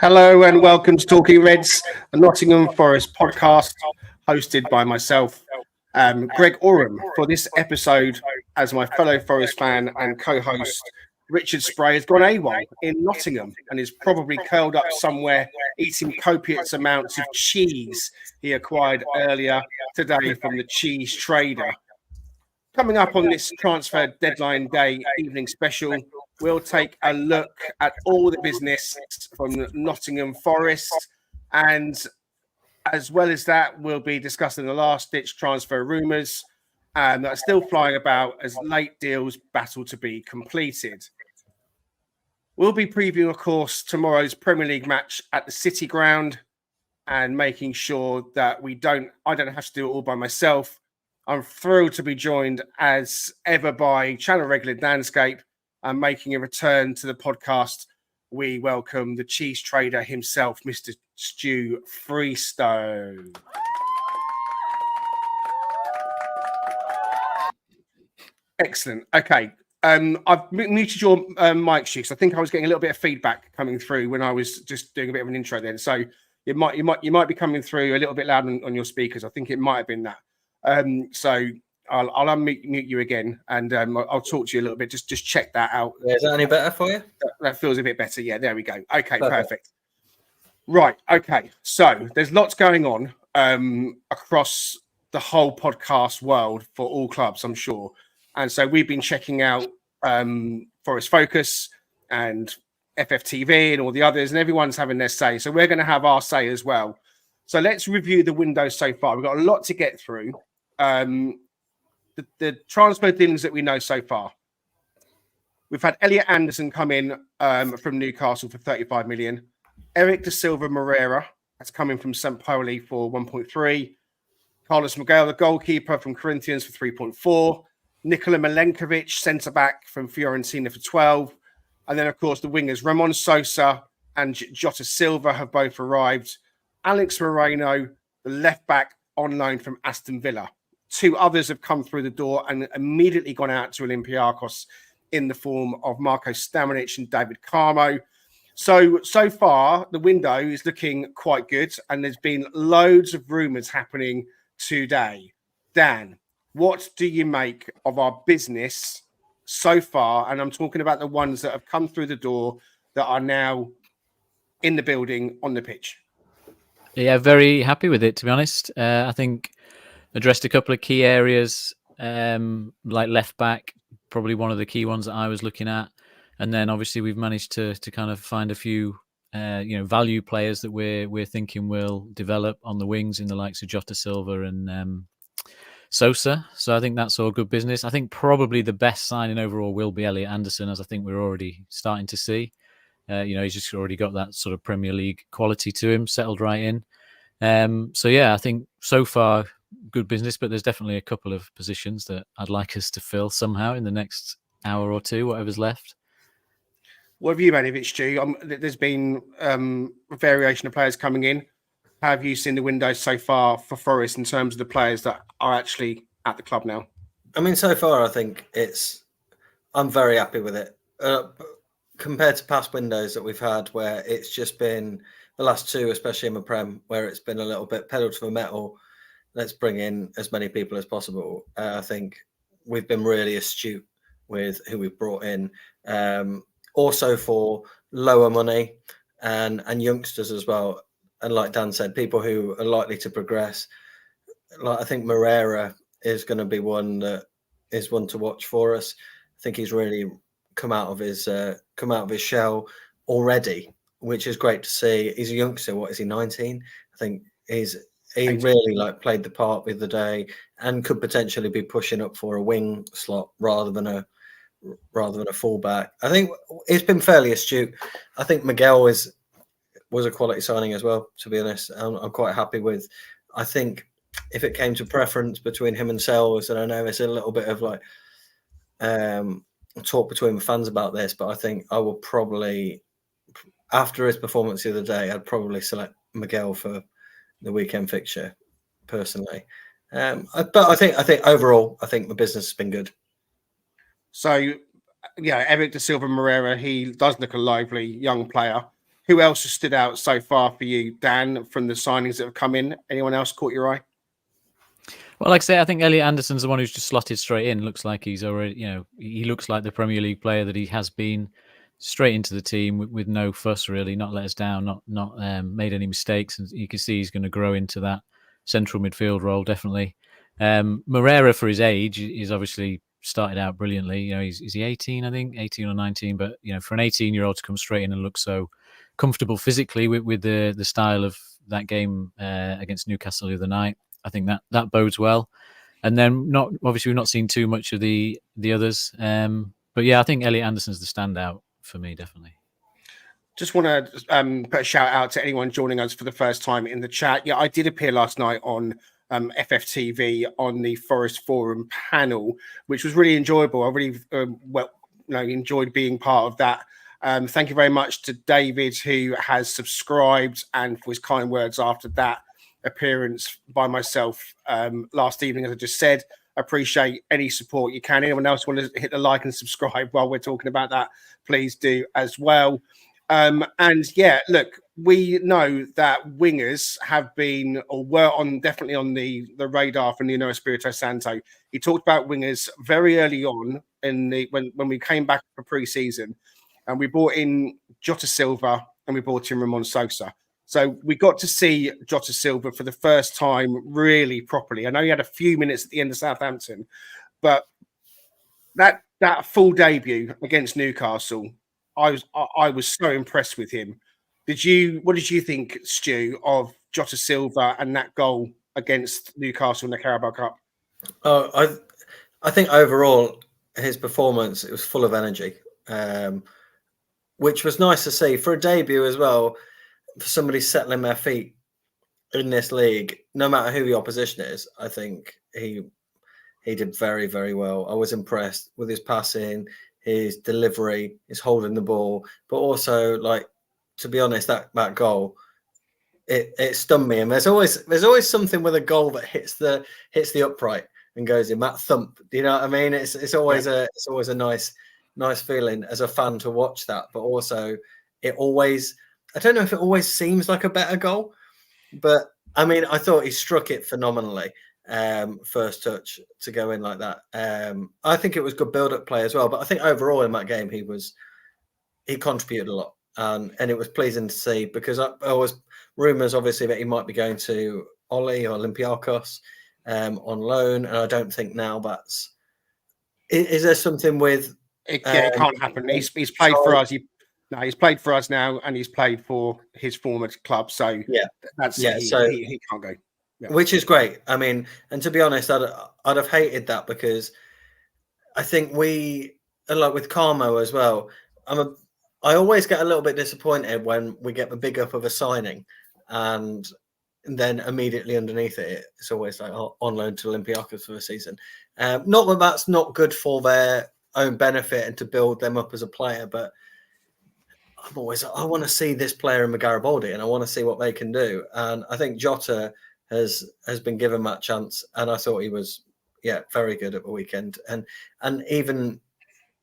Hello and welcome to Talking Reds, a Nottingham Forest podcast hosted by myself, Greg Oram. For this episode, as my fellow Forest fan and co-host, Richard Spray has gone AWOL in Nottingham and is probably curled up somewhere eating copious amounts of cheese he acquired earlier today from the cheese trader. Coming up on this transfer deadline day evening special, we'll take a look at all the business from Nottingham Forest, and as well as that, we'll be discussing the last-ditch transfer rumours that are still flying about as late deals battle to be completed. We'll be previewing, of course, tomorrow's Premier League match at the City Ground and making sure that I don't have to do it all by myself. I'm thrilled to be joined as ever by channel regular Danscape, and making a return to the podcast, we welcome the cheese trader himself, Mr. Stu Freestone. Excellent. Okay. I've muted your mic, Stu, because I think I was getting a little bit of feedback coming through when I was just doing a bit of an intro then. So you might be coming through a little bit loud on your speakers. I think it might have been that. So I'll unmute you again, and I'll talk to you a little bit. Just check that out. Yeah, is that any better for you? That feels a bit better. Yeah, there we go. Okay, perfect. Right. Okay. So there's lots going on across the whole podcast world for all clubs, I'm sure. And so we've been checking out Forest Focus and FFTV and all the others, and everyone's having their say. So we're going to have our say as well. So let's review the window so far. We've got a lot to get through. The transfer dealings that we know so far. We've had Elliot Anderson come in from Newcastle for 35 million. Eric Da Silva Moreira has come in from St. Pauli for 1.3. Carlos Miguel, the goalkeeper from Corinthians, for 3.4. Nikola Milenkovic, centre-back from Fiorentina, for 12. And then, of course, the wingers Ramon Sosa and Jota Silva have both arrived. Alex Moreno, the left-back on loan from Aston Villa. Two others have come through the door and immediately gone out to Olympiacos in the form of Marko Stamanic and David Carmo. So far, the window is looking quite good, and there's been loads of rumours happening today. Dan, what do you make of our business so far? And I'm talking about the ones that have come through the door that are now in the building on the pitch. Yeah, very happy with it, to be honest. I think addressed a couple of key areas, like left back, probably one of the key ones that I was looking at. And then obviously we've managed to kind of find a few, value players that we're thinking will develop on the wings in the likes of Jota Silva and Sosa. So I think that's all good business. I think probably the best signing overall will be Elliot Anderson, as I think we're already starting to see. He's just already got that sort of Premier League quality to him, settled right in. I think so far good business, but there's definitely a couple of positions that I'd like us to fill somehow in the next hour or two, whatever's left. What have you made of it, Stu? There's been a variation of players coming in. How have you seen the window so far for Forest in terms of the players that are actually at the club now? I mean, so far, I think I'm very happy with it. Compared to past windows that we've had where it's just been the last two, especially in the Prem, where it's been a little bit pedal to the metal, let's bring in as many people as possible. I think we've been really astute with who we've brought in. Also for lower money and youngsters as well. And like Dan said, people who are likely to progress. Like I think Moreira is going to be one to watch for us. I think he's really come out of his shell already, which is great to see. He's a youngster. What is he, 19? I think he really played the part the other day and could potentially be pushing up for a wing slot rather than a fullback. I think it's been fairly astute. I think Miguel was a quality signing as well, to be honest. I'm quite happy with. I think if it came to preference between him and Sells, and I know it's a little bit of talk between the fans about this, but I think I will probably, after his performance the other day, I'd probably select Miguel for the weekend fixture personally. But I think overall, I think the business has been good. So, yeah, Eric Da Silva Moreira, he does look a lively young player. Who else has stood out so far for you, Dan, from the signings that have come in? Anyone else caught your eye? Well, like I say, I think Elliot Anderson's the one who's just slotted straight in. Looks like he's already, he looks like the Premier League player that he has been. Straight into the team with no fuss, really, not let us down, not made any mistakes, and you can see he's going to grow into that central midfield role definitely. Moreira, for his age, is obviously started out brilliantly. Is he 18? I think 18 or 19. But for an 18-year-old to come straight in and look so comfortable physically with the style of that game against Newcastle the other night, I think that bodes well. And then we've not seen too much of the others. But yeah, I think Elliot Anderson's the standout for me, definitely. Just want to put a shout out to anyone joining us for the first time in the chat. Yeah, I did appear last night on FFTV on the Forest Forum panel, which was really enjoyable. I really enjoyed being part of that. Thank you very much to David, who has subscribed, and for his kind words after that appearance by myself last evening. As I just said, appreciate any support you can. Anyone else want to hit the like and subscribe while we're talking about that, please do as well. And yeah, look, we know that wingers have been or were definitely on the radar for Nuno Espirito Santo. He talked about wingers very early on when we came back for pre-season, and we brought in Jota Silva and we brought in Ramon Sosa. So we got to see Jota Silva for the first time really properly. I know he had a few minutes at the end of Southampton, but that full debut against Newcastle, I was so impressed with him. What did you think, Stu, of Jota Silva and that goal against Newcastle in the Carabao Cup? Oh, I think overall his performance, it was full of energy, which was nice to see for a debut as well. For somebody settling their feet in this league, no matter who the opposition is, I think he did very, very well. I was impressed with his passing, his delivery, his holding the ball, but also, like, to be honest, that goal, it stunned me. And there's always something with a goal that hits the upright and goes in, that thump. Do you know what I mean? It's always a nice feeling as a fan to watch that, but also I don't know if it always seems like a better goal, but I mean, I thought he struck it phenomenally. First touch to go in like that. I think it was good build-up play as well, but I think overall in that game he contributed a lot, and it was pleasing to see, because there was rumours obviously that he might be going to Oli or Olympiacos on loan, and I don't think now that's. Is there something with? It can't happen. He's played for us. He's played for us now, and he's played for his former club. So he can't go. Yeah. Which is great. I mean, and to be honest, I'd have hated that, because I think we, like with Carmo as well, I always get a little bit disappointed when we get the big up of a signing and then immediately underneath it's always like on loan to Olympiacos for the season. Not that that's not good for their own benefit and to build them up as a player, but I want to see this player in Garibaldi, and I want to see what they can do. And I think Jota has been given that chance, and I thought he was very good at the weekend. And even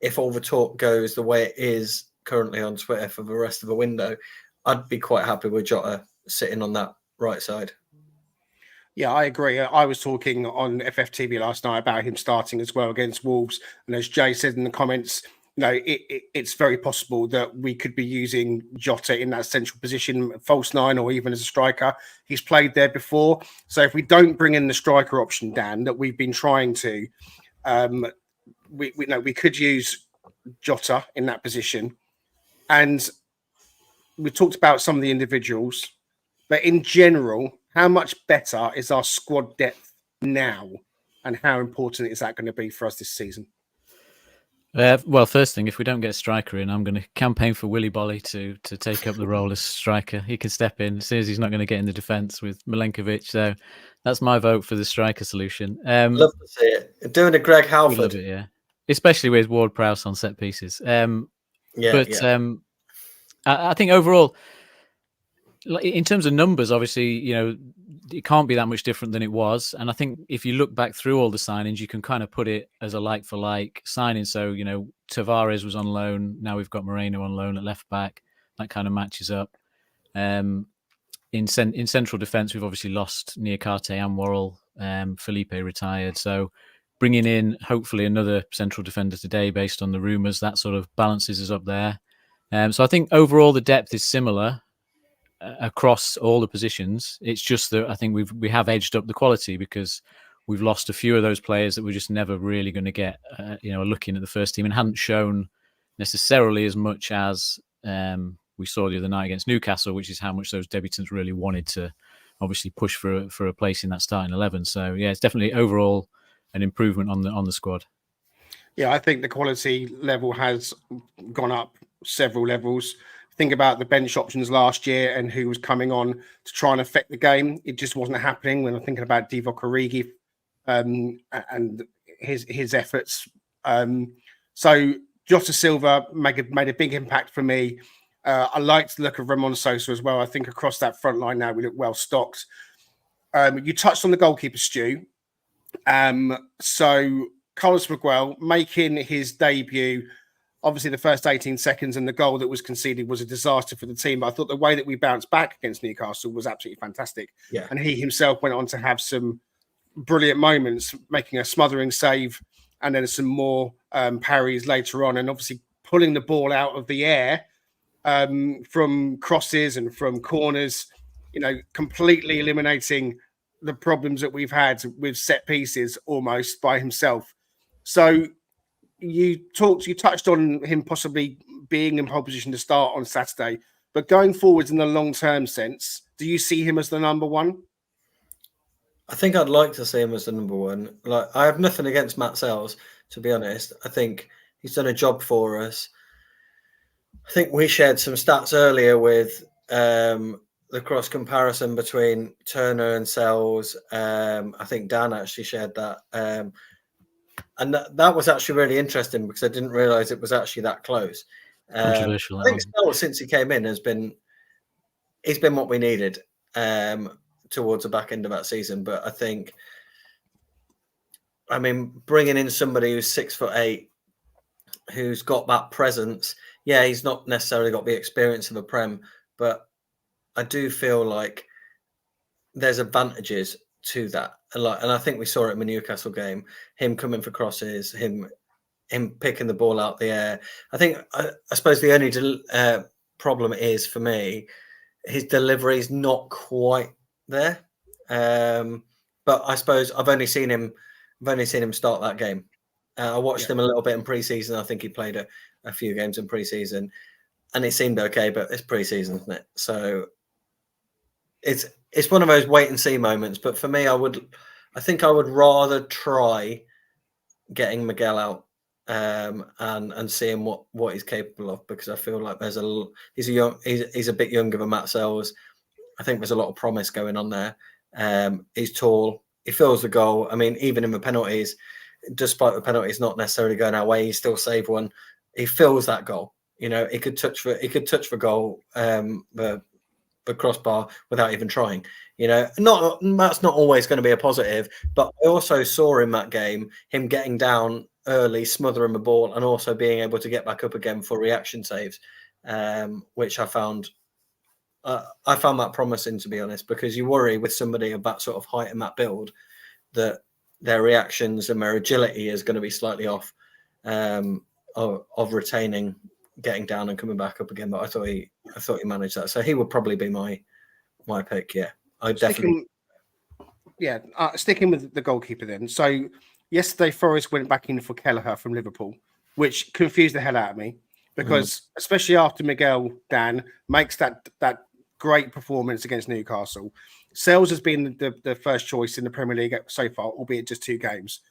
if all the talk goes the way it is currently on Twitter for the rest of the window, I'd be quite happy with Jota sitting on that right side. Yeah, I agree. I was talking on FFTV last night about him starting as well against Wolves, and as Jay said in the comments, it's very possible that we could be using Jota in that central position, false nine, or even as a striker. He's played there before. So if we don't bring in the striker option, Dan, that we've been trying to, we could use Jota in that position. And we talked about some of the individuals, but in general, how much better is our squad depth now, and how important is that going to be for us this season? Well, first thing, if we don't get a striker in, I'm going to campaign for Willy Bolly to take up the role as striker. He can step in as soon as he's not going to get in the defence with Milenkovic. So that's my vote for the striker solution. Love to see it. Doing a Greg Halford. Yeah. Especially with Ward-Prowse on set pieces. I think overall, in terms of numbers, obviously, it can't be that much different than it was. And I think if you look back through all the signings, you can kind of put it as a like-for-like signing. So, Tavares was on loan. Now we've got Moreno on loan at left back. that kind of matches up. In central defence, we've obviously lost Niakate and Worrell. Felipe retired, so bringing in hopefully another central defender today, based on the rumours, that sort of balances us up there. So I think overall the depth is similar across all the positions. It's just that I think we have edged up the quality because we've lost a few of those players that we're just never really going to get a look in at the first team, and hadn't shown necessarily as much as we saw the other night against Newcastle, which is how much those debutants really wanted to obviously push for a place in that starting 11. So yeah, it's definitely overall an improvement on the squad. Yeah, I think the quality level has gone up several levels. Think about the bench options last year and who was coming on to try and affect the game. It just wasn't happening. When I'm thinking about Divock Origi and his efforts. So Jota Silva made a big impact for me. I liked the look of Ramon Sosa as well. I think across that front line now we look well stocked. You touched on the goalkeeper, Stu. So Carlos Miguel making his debut. Obviously, the first 18 seconds and the goal that was conceded was a disaster for the team. But I thought the way that we bounced back against Newcastle was absolutely fantastic. Yeah. And he himself went on to have some brilliant moments, making a smothering save and then some more parries later on. And obviously pulling the ball out of the air from crosses and from corners, completely eliminating the problems that we've had with set pieces almost by himself. So you touched on him possibly being in pole position to start on Saturday, but going forwards in the long-term sense, do you see him as the number one? I think I'd like to see him as the number one. Like, I have nothing against Matt Sells, to be honest. I think he's done a job for us. I think we shared some stats earlier with the cross comparison between Turner and Sells. I think Dan actually shared that. And that was actually really interesting because I didn't realise it was actually that close. Controversial. I think Sells, since he came in, he's been what we needed towards the back end of that season. But I mean, bringing in somebody who's 6'8", who's got that presence. Yeah, he's not necessarily got the experience of a Prem, but I do feel like there's advantages to that. And I think we saw it in the Newcastle game, him coming for crosses, him picking the ball out the air. I suppose the only problem is for me, his delivery is not quite there. But I suppose I've only seen him start that game. I watched him a little bit in pre-season. I think he played a few games in pre-season, and it seemed okay. But it's pre-season, isn't it? So it's one of those wait and see moments. But for me, I think I would rather try getting Miguel out and seeing what he's capable of, because I feel like he's a bit younger than Matt Sells. I think there's a lot of promise going on there. He's tall. He fills the goal. I mean, even in the penalties, despite the penalties not necessarily going our way, he still saved one. He fills that goal. He could touch the goal, the crossbar without even trying. That's not always going to be a positive. But I also saw in that game him getting down early, smothering the ball, and also being able to get back up again for reaction saves, which I found that promising, to be honest, because you worry with somebody of that sort of height and that build that their reactions and their agility is going to be slightly off of retaining, getting down and coming back up again. But I thought he managed that, so he would probably be my pick. Yeah, I definitely. Sticking with the goalkeeper then. So yesterday, Forest went back in for Kelleher from Liverpool, which confused the hell out of me because especially after Miguel Dan makes that great performance against Newcastle, Sells has been the first choice in the Premier League so far, albeit just 2 games.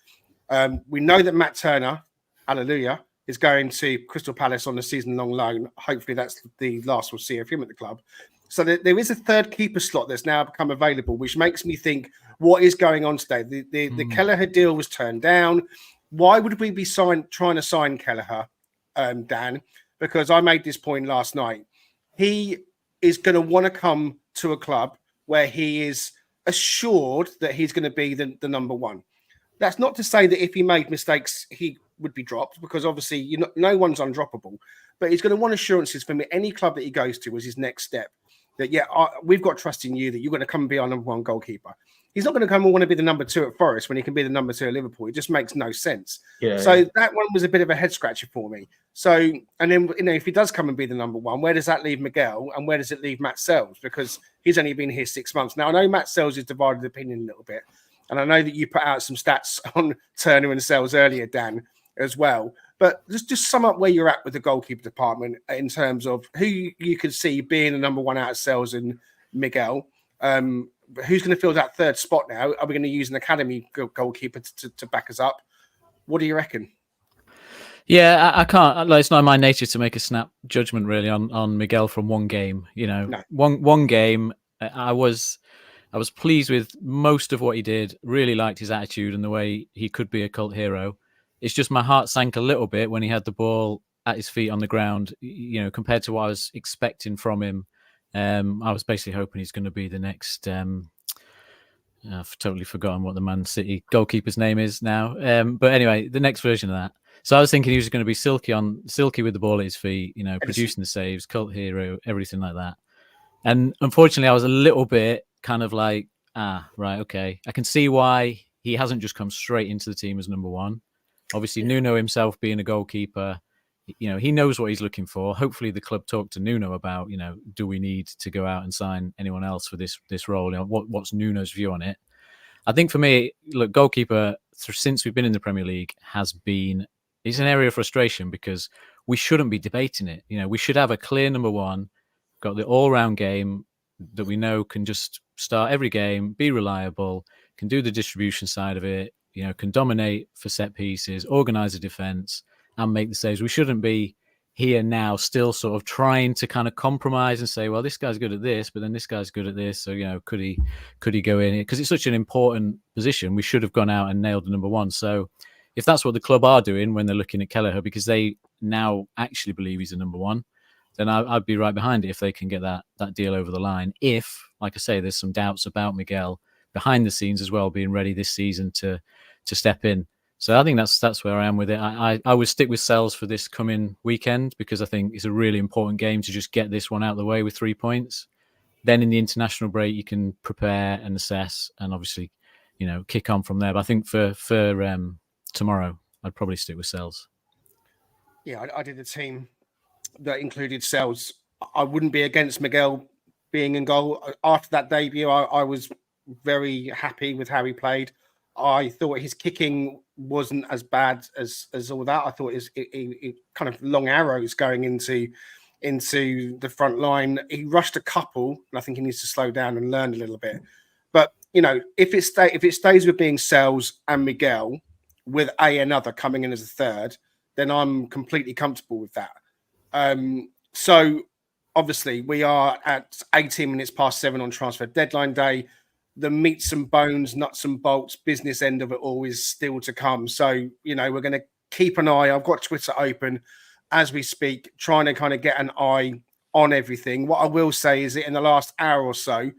We know that Matt Turner, hallelujah, is going to Crystal Palace on a season-long loan. Hopefully that's the last we'll see of him at the club. So there is a third keeper slot that's now become available, which makes me think, what is going on today? The Kelleher deal was turned down. Why would we be trying to sign Kelleher, Dan? Because I made this point last night. He is going to want to come to a club where he is assured that he's going to be the number one. That's not to say that if he made mistakes, he would be dropped, because obviously no one's undroppable. But he's going to want assurances from any club that he goes to as his next step. That, we've got trust in you that you're going to come and be our number one goalkeeper. He's not going to come and want to be the number 2 at Forest when he can be the number 2 at Liverpool. It just makes no sense. That one was a bit of a head scratcher for me. So, and then, if he does come and be the number 1, where does that leave Miguel, and where does it leave Matt Sells? Because he's only been here 6 months. Now, I know Matt Sells is divided opinion a little bit. And I know that you put out some stats on Turner and Sells earlier, Dan, as well. But just sum up where you're at with the goalkeeper department in terms of who you could see being the number 1 out of Sells and Miguel. Who's going to fill that 3rd spot now? Are we going to use an academy goalkeeper to back us up? What do you reckon? Yeah, I can't. It's not in my nature to make a snap judgment really on Miguel from one game. No. One game. I was pleased with most of what he did. Really liked his attitude and the way he could be a cult hero. It's just my heart sank a little bit when he had the ball at his feet on the ground. Compared to what I was expecting from him. I was basically hoping he's going to be the next. I've totally forgotten what the Man City goalkeeper's name is now. But anyway, the next version of that. So I was thinking he was going to be silky with the ball at his feet, producing the saves, cult hero, everything like that. And unfortunately, I was a little bit kind of like, right, okay. I can see why he hasn't just come straight into the team as number 1. Obviously, Nuno himself being a goalkeeper, he knows what he's looking for. Hopefully the club talked to Nuno about, do we need to go out and sign anyone else for this role? What's Nuno's view on it? I think for me, look, goalkeeper, since we've been in the Premier League, it's an area of frustration because we shouldn't be debating it. We should have a clear number 1, got the all-round game that we know can just start every game, be reliable, can do the distribution side of it, can dominate for set pieces, organise a defence, and make the saves. We shouldn't be here now still sort of trying to kind of compromise and say, well, this guy's good at this, but then this guy's good at this. So, could he go in here? Because it's such an important position. We should have gone out and nailed the number 1. So if that's what the club are doing when they're looking at Kelleher, because they now actually believe he's the number 1, then I'd be right behind it if they can get that deal over the line. If, like I say, there's some doubts about Miguel behind the scenes as well, being ready this season to step in. So I think that's where I am with it. I would stick with Sells for this coming weekend because I think it's a really important game to just get this one out of the way with 3 points. Then in the international break, you can prepare and assess and obviously, kick on from there. But I think for tomorrow, I'd probably stick with Sells. Yeah, I did a team that included Sells. I wouldn't be against Miguel being in goal. After that debut, I was very happy with how he played. I thought his kicking wasn't as bad as all that. I thought it kind of long arrows going into the front line. He rushed a couple, and I think he needs to slow down and learn a little bit. But if it stays with being Sells and Miguel with another coming in as a 3rd, then I'm completely comfortable with that. So obviously we are at 18 minutes past 7 on transfer deadline day. The meats and bones, nuts and bolts, business end of it all is still to come. So, we're going to keep an eye. I've got Twitter open as we speak, trying to kind of get an eye on everything. What I will say is that in the last hour or so,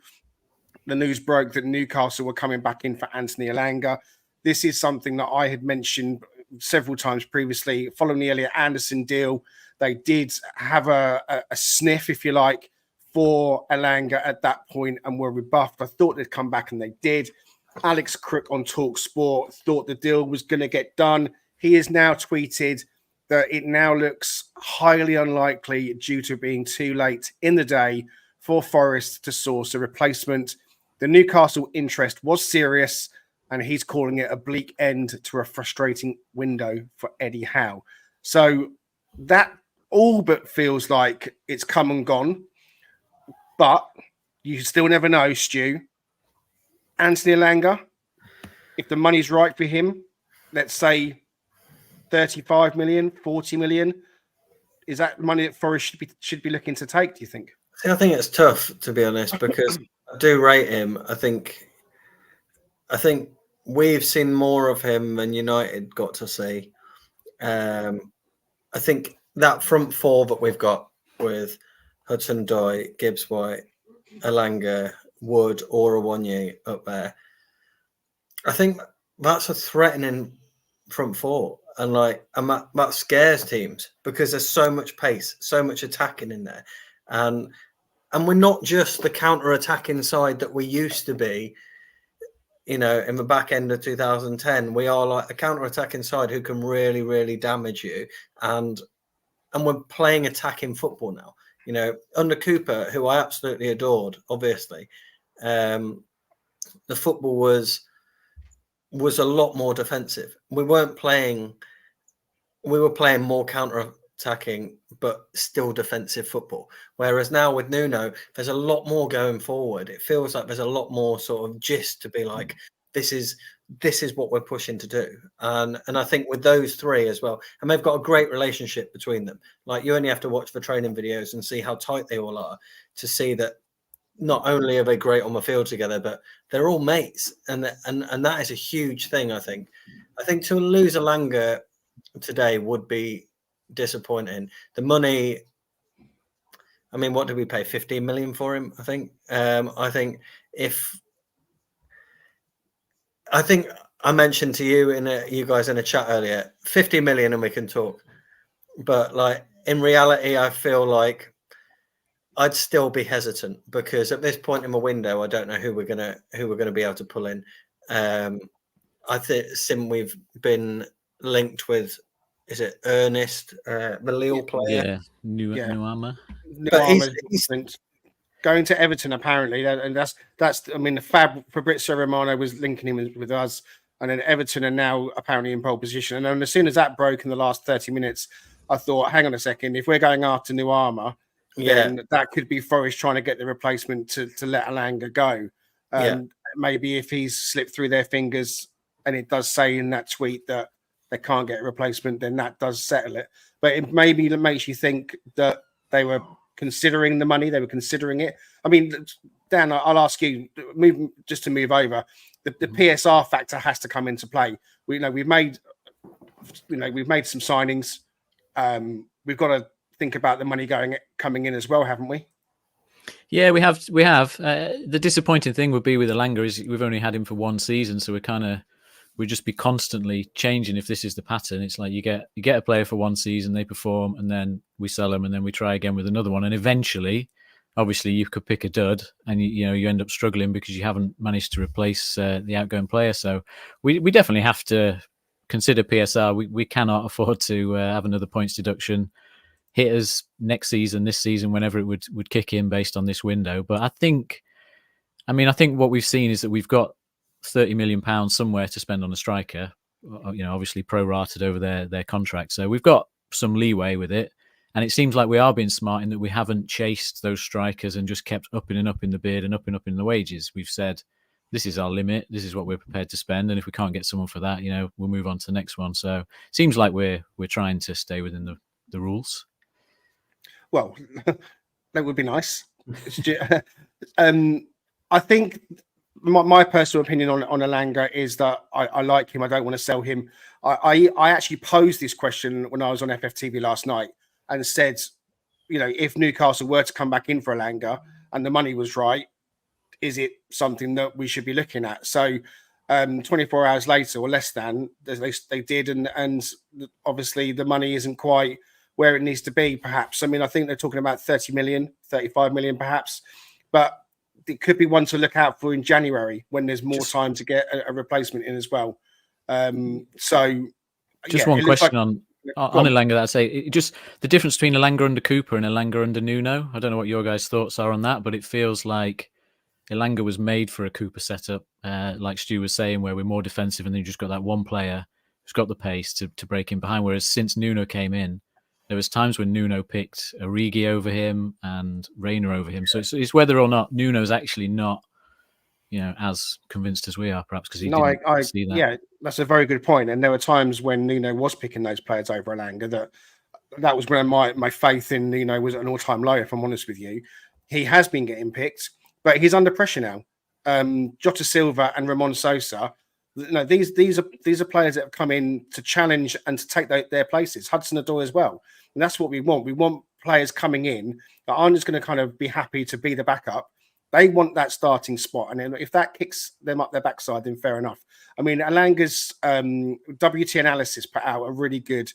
the news broke that Newcastle were coming back in for Anthony Elanga. This is something that I had mentioned several times previously. Following the Elliot Anderson deal, they did have a sniff, if you like, for Elanga at that point and were rebuffed. I thought they'd come back and they did. Alex Crook on TalkSport thought the deal was going to get done. He has now tweeted that it now looks highly unlikely due to being too late in the day for Forest to source a replacement. The Newcastle interest was serious and he's calling it a bleak end to a frustrating window for Eddie Howe. So that all but feels like it's come and gone. But you still never know, Stu. Anthony Elanga, if the money's right for him, let's say 35 million, 40 million, is that money that Forest should be looking to take, do you think? See, I think it's tough, to be honest, because I do rate him. I think we've seen more of him than United got to see. I think that front 4 that we've got with Hudson-Odoi, Gibbs-White, Elanga, Wood, or Awonye up there. I think that's a threatening front four, and that scares teams because there's so much pace, so much attacking in there, and we're not just the counter-attacking side that we used to be. In the back end of 2010, we are like a counter-attacking side who can really, really damage you, and we're playing attacking football now. Under Cooper, who I absolutely adored, obviously, the football was a lot more defensive. We were playing more counter-attacking, but still defensive football. Whereas now with Nuno, there's a lot more going forward. It feels like there's a lot more sort of gist to be like, this is what we're pushing to do. And I think with those three as well, and they've got a great relationship between them. Like, you only have to watch the training videos and see how tight they all are to see that not only are they great on the field together, but they're all mates. And that is a huge thing, I think. I think to lose Elanga today would be disappointing. The money, I mean, what did we pay? 15 million for him, I think. I think I mentioned to you you guys in a chat earlier, 50 million and we can talk. But like, in reality, I feel like I'd still be hesitant because at this point in the window, I don't know who we're gonna be able to pull in. I think we've been linked with, is it Ernest, the Lille player? Yeah, Nuama. But he's going to Everton apparently, and that's. I mean, Fabrizio Romano was linking him with us, and then Everton are now apparently in pole position. And then as soon as that broke in the last 30 minutes, I thought, hang on a second, if we're going after Nuama, then that could be Forest trying to get the replacement to let Elanga go. Maybe if he's slipped through their fingers, and it does say in that tweet that they can't get a replacement, then that does settle it. But it maybe makes you think that they were considering the money, they were considering it. I mean, Dan, I'll ask you, just to move over, the PSR factor has to come into play. We've made some signings. We've got to think about the money coming in as well, haven't we? Yeah, we have. The disappointing thing would be with Elanga is we've only had him for one season, so we'd just be constantly changing if this is the pattern. It's like you get a player for one season, they perform, and then we sell them, and then we try again with another one. And eventually, obviously, you could pick a dud, and you end up struggling because you haven't managed to replace the outgoing player. So we definitely have to consider PSR. We cannot afford to have another points deduction hit us next season, this season, whenever it would kick in based on this window. But I think what we've seen is that we've got £30 million somewhere to spend on a striker, obviously prorated over their contract. So we've got some leeway with it. And it seems like we are being smart in that we haven't chased those strikers and just kept upping and up in the bid and upping up in the wages. We've said, this is our limit. This is what we're prepared to spend. And if we can't get someone for that, we'll move on to the next one. So it seems like we're trying to stay within the rules. Well, that would be nice. I think my personal opinion on Elanga is that I like him. I don't want to sell him. I actually posed this question when I was on FFTV last night and said, if Newcastle were to come back in for Elanga and the money was right, is it something that we should be looking at? So 24 hours later or less than, they did, and obviously the money isn't quite where it needs to be, perhaps. I mean, I think they're talking about 30 million, 35 million, perhaps. But it could be one to look out for in January when there's more time to get a replacement in as well. One question on Elanga that I say, just the difference between Elanga under Cooper and Elanga under Nuno. I don't know what your guys' thoughts are on that, but it feels like Elanga was made for a Cooper setup, like Stu was saying, where we're more defensive and then you just got that one player who's got the pace to break in behind. Whereas since Nuno came in, there was times when Nuno picked Origi over him and Reina over him. So it's whether or not Nuno's actually not, as convinced as we are, perhaps, because he didn't see that. Yeah, that's a very good point. And there were times when Nuno was picking those players over Elanga that was when my faith in Nuno was at an all-time low, if I'm honest with you. He has been getting picked, but he's under pressure now. Jota Silva and Ramon Sosa, these are players that have come in to challenge and to take their places. Hudson-Odoi as well. And that's what we want. We want players coming in that aren't just going to kind of be happy to be the backup, They want that starting spot, and then if that kicks them up their backside, then fair enough. I mean, Alanga's WT analysis put out a really good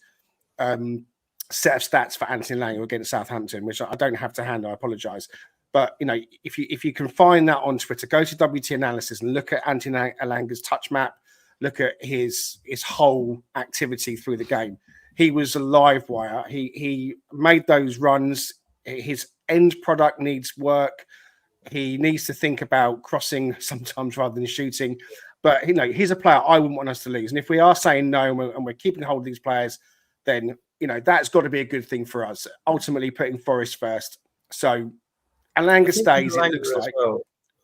set of stats for Anthony Elanga against Southampton, which I don't have to hand. I apologise, but you know, if you can find that on Twitter, go to WT analysis and look at Anthony Elanga's touch map. Look at his whole activity through the game. He was a live wire. He made those runs. His end product needs work. He needs to think about crossing sometimes rather than shooting. But, you know, he's a player I wouldn't want us to lose. And if we are saying no and we're keeping hold of these players, then, you know, that's got to be a good thing for us. Ultimately putting Forest first. So Elanga stays, it looks like. Well.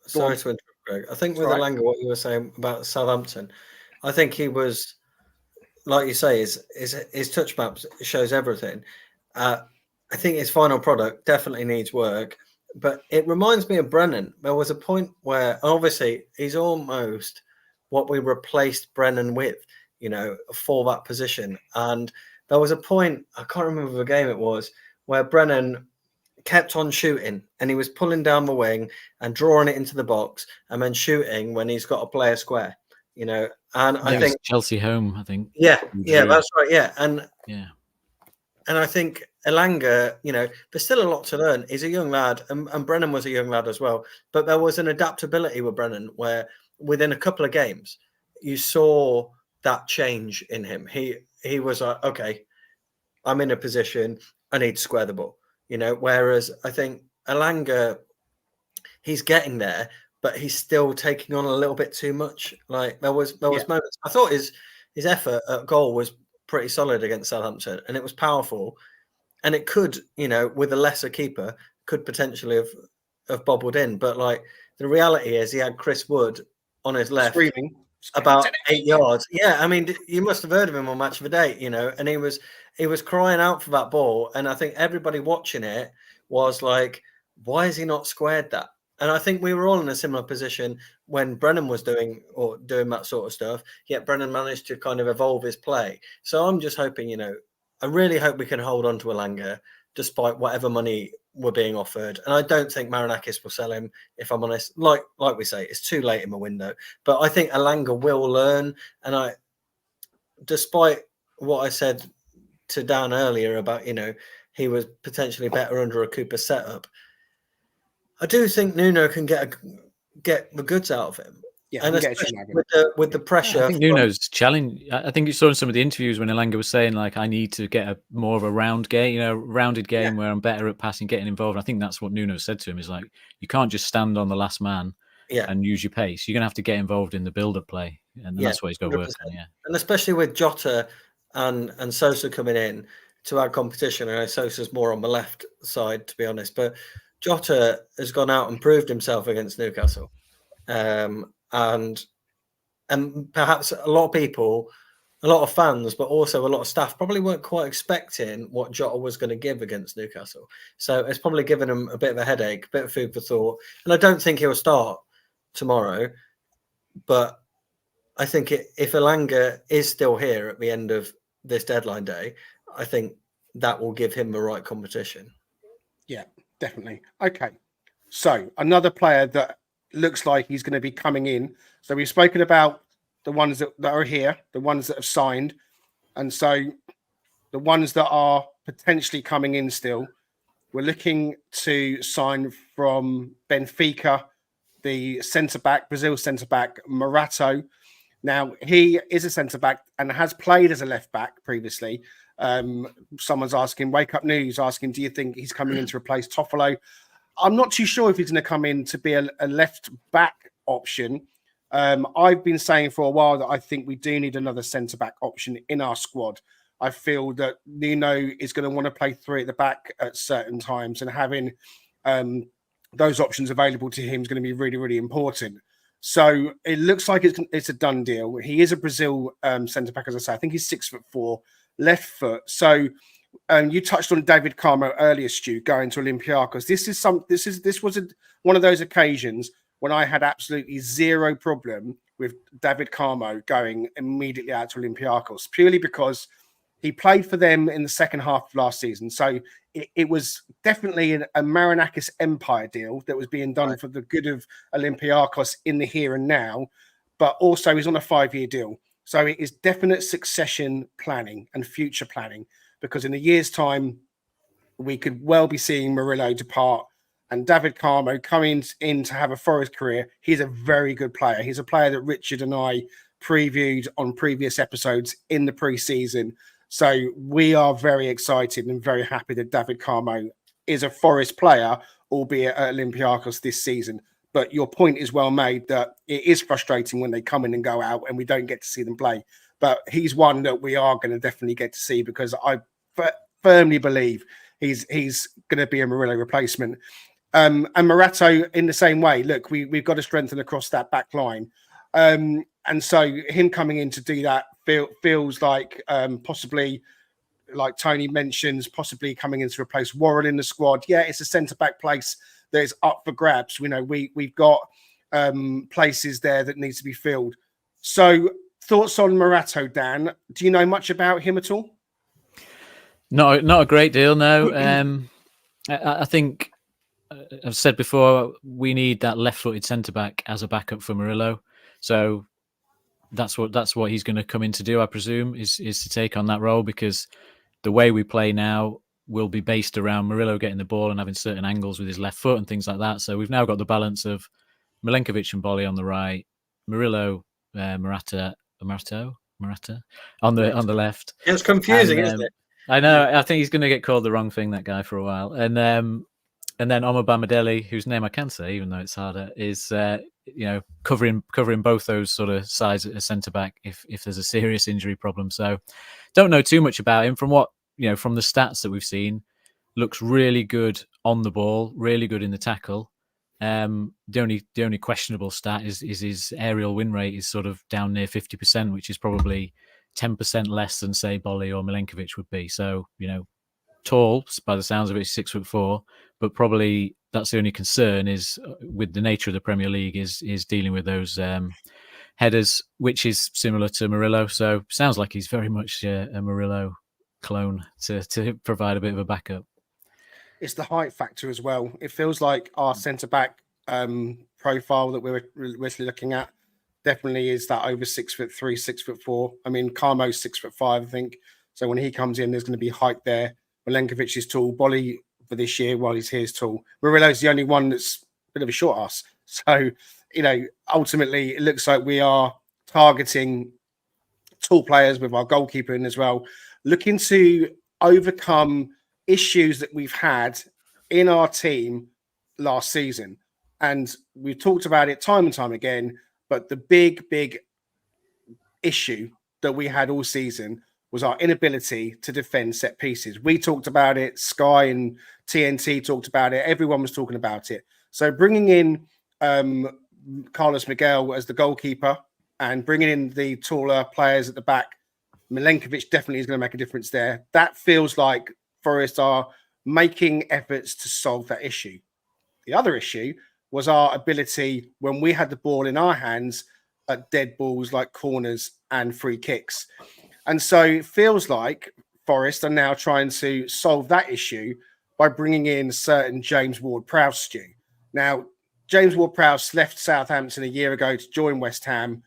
Sorry to interrupt, Greg. I think with Elanga, what you were saying about Southampton, I think he was, like you say, his touch maps shows everything. I think his final product definitely needs work. But it reminds me of Brennan. There was a point where, obviously, he's almost what we replaced Brennan with, you know, for that position. And there was a point, I can't remember the game it was, where Brennan kept on shooting and he was pulling down the wing and drawing it into the box and then shooting when he's got to play a square, you know. And I think Chelsea home, I think. Yeah, that's right. Yeah. And I think Elanga, you know, there's still a lot to learn. He's a young lad, and Brennan was a young lad as well. But there was an adaptability with Brennan where within a couple of games, you saw that change in him. He was like, okay, I'm in a position, I need to square the ball, you know. Whereas I think Elanga, he's getting there, but he's still taking on a little bit too much. Like there was moments. I thought his effort at goal was pretty solid against Southampton, and it was powerful, and it could, you know, with a lesser keeper, could potentially have bobbled in. But like the reality is, he had Chris Wood on his left, screaming about 8 yards. Yeah, I mean, you must have heard of him on Match of the Day, you know, and he was crying out for that ball, and I think everybody watching it was like, why is he not squared that? And I think we were all in a similar position when Brennan was doing that sort of stuff, yet Brennan managed to kind of evolve his play. So I'm just hoping, you know, I really hope we can hold on to Elanga despite whatever money we're being offered. And I don't think Marinakis will sell him, if I'm honest. Like we say, it's too late in the window. But I think Elanga will learn. And despite what I said to Dan earlier about, you know, he was potentially better under a Cooper setup, I do think Nuno can get the goods out of him. Yeah, and especially with the pressure. Yeah, I think Nuno's challenge. I think you saw in some of the interviews when Elanga was saying, like, I need to get more of a round game, you know, rounded game where I'm better at passing, getting involved. I think that's what Nuno said to him, is like, you can't just stand on the last man and use your pace. You're going to have to get involved in the build-up play. And that's what he's got to work on, And especially with Jota and Sosa coming in to add competition. I know Sosa's more on the left side, to be honest, but Jota has gone out and proved himself against Newcastle. And perhaps a lot of people, a lot of fans, but also a lot of staff probably weren't quite expecting what Jota was going to give against Newcastle. So it's probably given him a bit of a headache, a bit of food for thought. And I don't think he'll start tomorrow, but I think if Elanga is still here at the end of this deadline day, I think that will give him the right competition. Yeah, definitely. Okay. So another player that looks like he's going to be coming in. So we've spoken about the ones that are here, the ones that have signed. And so the ones that are potentially coming in still, we're looking to sign from Benfica, the centre-back, Brazil centre-back, Morato. Now, he is a centre-back and has played as a left-back previously. Someone's asking, Wake Up News, asking, do you think he's coming in to replace Toffolo? I'm not too sure if he's going to come in to be a left-back option. I've been saying for a while that I think we do need another centre-back option in our squad. I feel that Nuno is going to want to play three at the back at certain times, and having those options available to him is going to be really, really important. So it looks like it's a done deal. He is a Brazil centre-back, as I say. I think he's 6'4", left foot. So you touched on David Carmo earlier, Stu, going to Olympiacos. This was one of those occasions when I had absolutely zero problem with David Carmo going immediately out to Olympiacos, purely because He played for them in the second half of last season. So it was definitely a Marinakis Empire deal that was being done for the good of Olympiacos in the here and now, but also he's on a 5-year deal. So it is definite succession planning and future planning, because in a year's time, we could well be seeing Murillo depart and David Carmo coming in to have a Forest career. He's a very good player. He's a player that Richard and I previewed on previous episodes in the pre-season. So we are very excited and very happy that David Carmo is a Forest player, albeit at Olympiacos this season. But your point is well made that it is frustrating when they come in and go out and we don't get to see them play. But he's one that we are going to definitely get to see, because I firmly believe he's going to be a Murillo replacement. And Morato in the same way. Look, we've got to strengthen across that back line. And so him coming in to do that feels like possibly, like Tony mentions, possibly coming in to replace Warren in the squad. Yeah, it's a centre-back place that is up for grabs. You know, we've got places there that needs to be filled. So thoughts on Morato, Dan? Do you know much about him at all? Not a great deal, no. I think I've said before, we need that left-footed centre-back as a backup for Murillo. So that's what he's going to come in to do, I presume, is to take on that role, because the way we play now will be based around Murillo getting the ball and having certain angles with his left foot and things like that. So we've now got the balance of Milenkovic and Bolly on the right, Murillo, Morata on the left. It's confusing, isn't it? I know. I think he's going to get called the wrong thing, that guy, for a while. And then Omar Bamadeli, whose name I can say, even though it's harder, is covering both those sort of sides at a centre back if there's a serious injury problem. So don't know too much about him. From what from the stats that we've seen, looks really good on the ball, really good in the tackle. The only questionable stat is his aerial win rate is sort of down near 50%, which is probably 10% less than, say, Bolly or Milenkovic would be. So, tall, by the sounds of it, 6'4", but probably that's the only concern is with the nature of the Premier League is dealing with those headers, which is similar to Murillo. So sounds like he's very much a Murillo clone to provide a bit of a backup. It's the height factor as well. It feels like our centre-back profile that we're looking at definitely is that over 6'3", 6'4". I mean, Carmo's 6'5", I think. So when he comes in, there's going to be height there. Milenkovic is tall. Bolly for this year, while he's here, is tall. Murillo's the only one that's a bit of a short ass. So, ultimately, it looks like we are targeting tall players with our goalkeeper in as well, looking to overcome issues that we've had in our team last season. And we've talked about it time and time again, but the big issue that we had all season was our inability to defend set pieces. We talked about it. Sky and TNT talked about it. Everyone was talking about it. So bringing in Carlos Miguel as the goalkeeper and bringing in the taller players at the back, Milenkovic definitely is going to make a difference there. That feels like Forest are making efforts to solve that issue. The other issue was our ability when we had the ball in our hands at dead balls like corners and free kicks. And so it feels like Forest are now trying to solve that issue by bringing in certain James Ward-Prowse, Stu. Now, James Ward-Prowse left Southampton a year ago to join West Ham,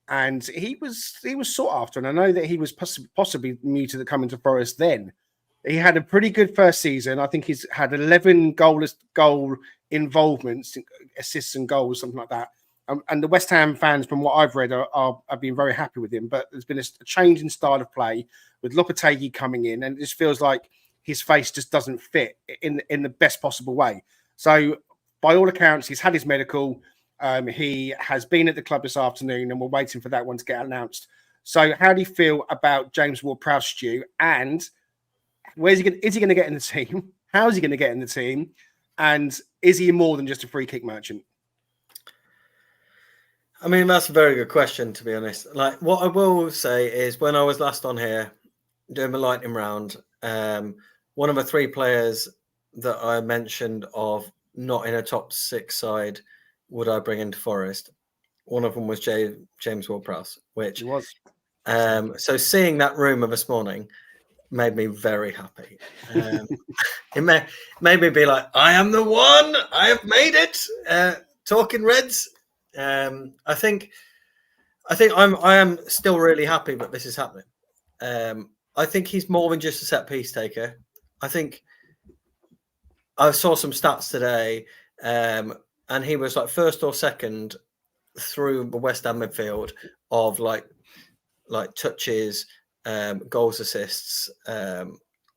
and he was sought after. And I know that he was possibly new to coming to Forest then. He had a pretty good first season. I think he's had 11 goal involvements, assists and goals, something like that. And the West Ham fans, from what I've read, have been very happy with him. But there's been a change in style of play with Lopetegui coming in, and it just feels like his face just doesn't fit in the best possible way. So, by all accounts, he's had his medical. He has been at the club this afternoon, and we're waiting for that one to get announced. So, how do you feel about James Ward-Prowse, Stu? And is he going to get in the team? How is he going to get in the team? And is he more than just a free kick merchant? I mean, that's a very good question, to be honest. Like, what I will say is when I was last on here doing my lightning round, one of the three players that I mentioned of not in a top six side would I bring into Forest, one of them was James Ward-Prowse, which he was. So seeing that rumour this morning, made me very happy. It made me be like, I am the one. I have made it. Talking Reds. I think I am still really happy that this is happening. I think he's more than just a set piece taker. I think I saw some stats today, and he was like first or second through the West Ham midfield of like touches, goals, assists,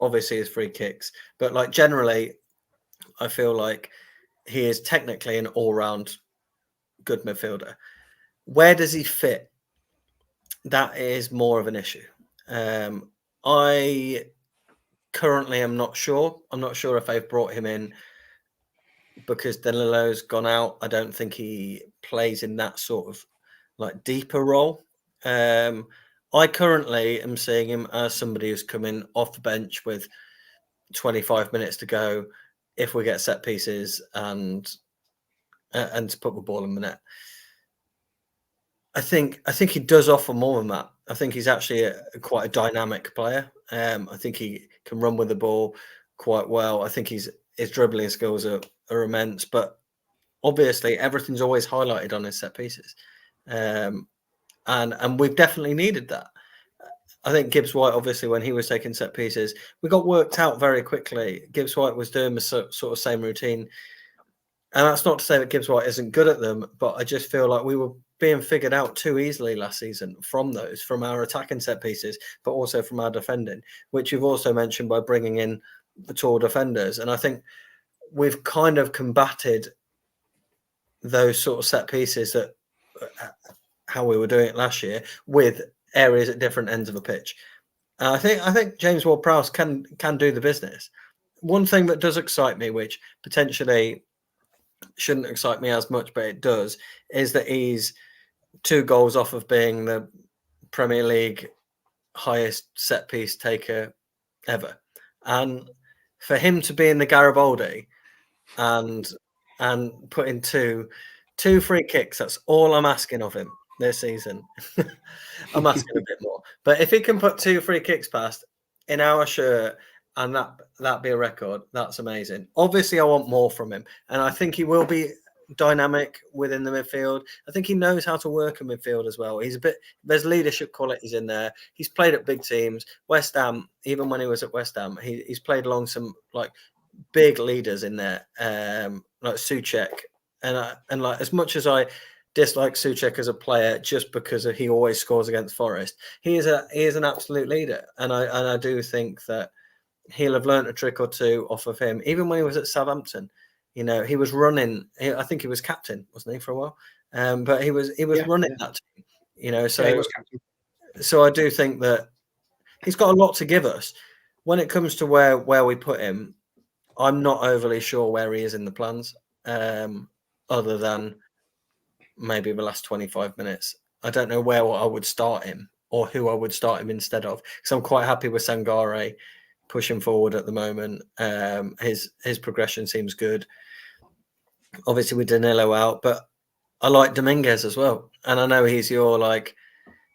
obviously his free kicks, but like generally, I feel like he is technically an all-round good midfielder. Where does he fit? That is more of an issue. I currently am not sure. I'm not sure if they've brought him in because Danilo's gone out. I don't think he plays in that sort of like deeper role. I currently am seeing him as somebody who's coming off the bench with 25 minutes to go if we get set pieces and to put the ball in the net. I think he does offer more than that. I think he's actually quite a dynamic player. I think he can run with the ball quite well. I think his dribbling skills are immense, but obviously everything's always highlighted on his set pieces. And we've definitely needed that. I think Gibbs White, obviously, when he was taking set pieces, we got worked out very quickly. Gibbs White was doing the sort of same routine. And that's not to say that Gibbs White isn't good at them, but I just feel like we were being figured out too easily last season from our attacking set pieces, but also from our defending, which you've also mentioned by bringing in the tall defenders. And I think we've kind of combated those sort of set pieces that how we were doing it last year with areas at different ends of a pitch. I think James Ward-Prowse can do the business. One thing that does excite me, which potentially shouldn't excite me as much, but it does, is that he's 2 goals off of being the Premier League highest set piece taker ever. And for him to be in the Garibaldi and putting two free kicks, that's all I'm asking of him this season. I'm asking a bit more. But if he can put 2 free kicks past in our shirt and that be a record, that's amazing. Obviously, I want more from him. And I think he will be dynamic within the midfield. I think he knows how to work in midfield as well. There's leadership qualities in there. He's played at big teams. West Ham, even when he was at West Ham, he's played along some like big leaders in there, like Souček. And like as much as I dislike Souček as a player just because he always scores against Forest, he is an absolute leader. And I do think that he'll have learnt a trick or two off of him. Even when he was at Southampton, you know, he was running. I think he was captain, wasn't he, for a while? But he was running that team. You know, so he was captain. So I do think that he's got a lot to give us. When it comes to where we put him, I'm not overly sure where he is in the plans, other than maybe the last 25 minutes. I don't know where I would start him or who I would start him instead of, because I'm quite happy with Sangare pushing forward at the moment. His progression seems good. Obviously with Danilo out, but I like Dominguez as well. And I know he's your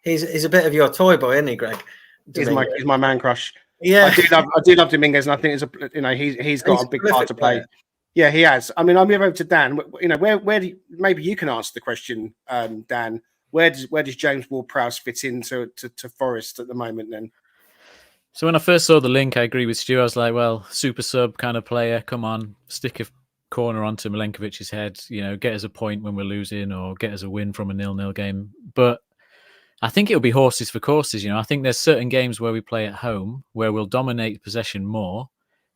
he's a bit of your toy boy, isn't he, Greg? He's my man crush. Yeah, I do love Dominguez, and I think he's got a big part to play. Yeah, he has. I mean, I'll move over to Dan. You know, where do maybe you can answer the question, Dan? Where does James Ward-Prowse fit into to Forest at the moment? Then, so when I first saw the link, I agree with Stu. I was like, well, super sub kind of player. Come on, stick a corner onto Milenkovic's head. You know, get us a point when we're losing, or get us a win from a 0-0 game. But I think it'll be horses for courses. You know, I think there's certain games where we play at home where we'll dominate possession more,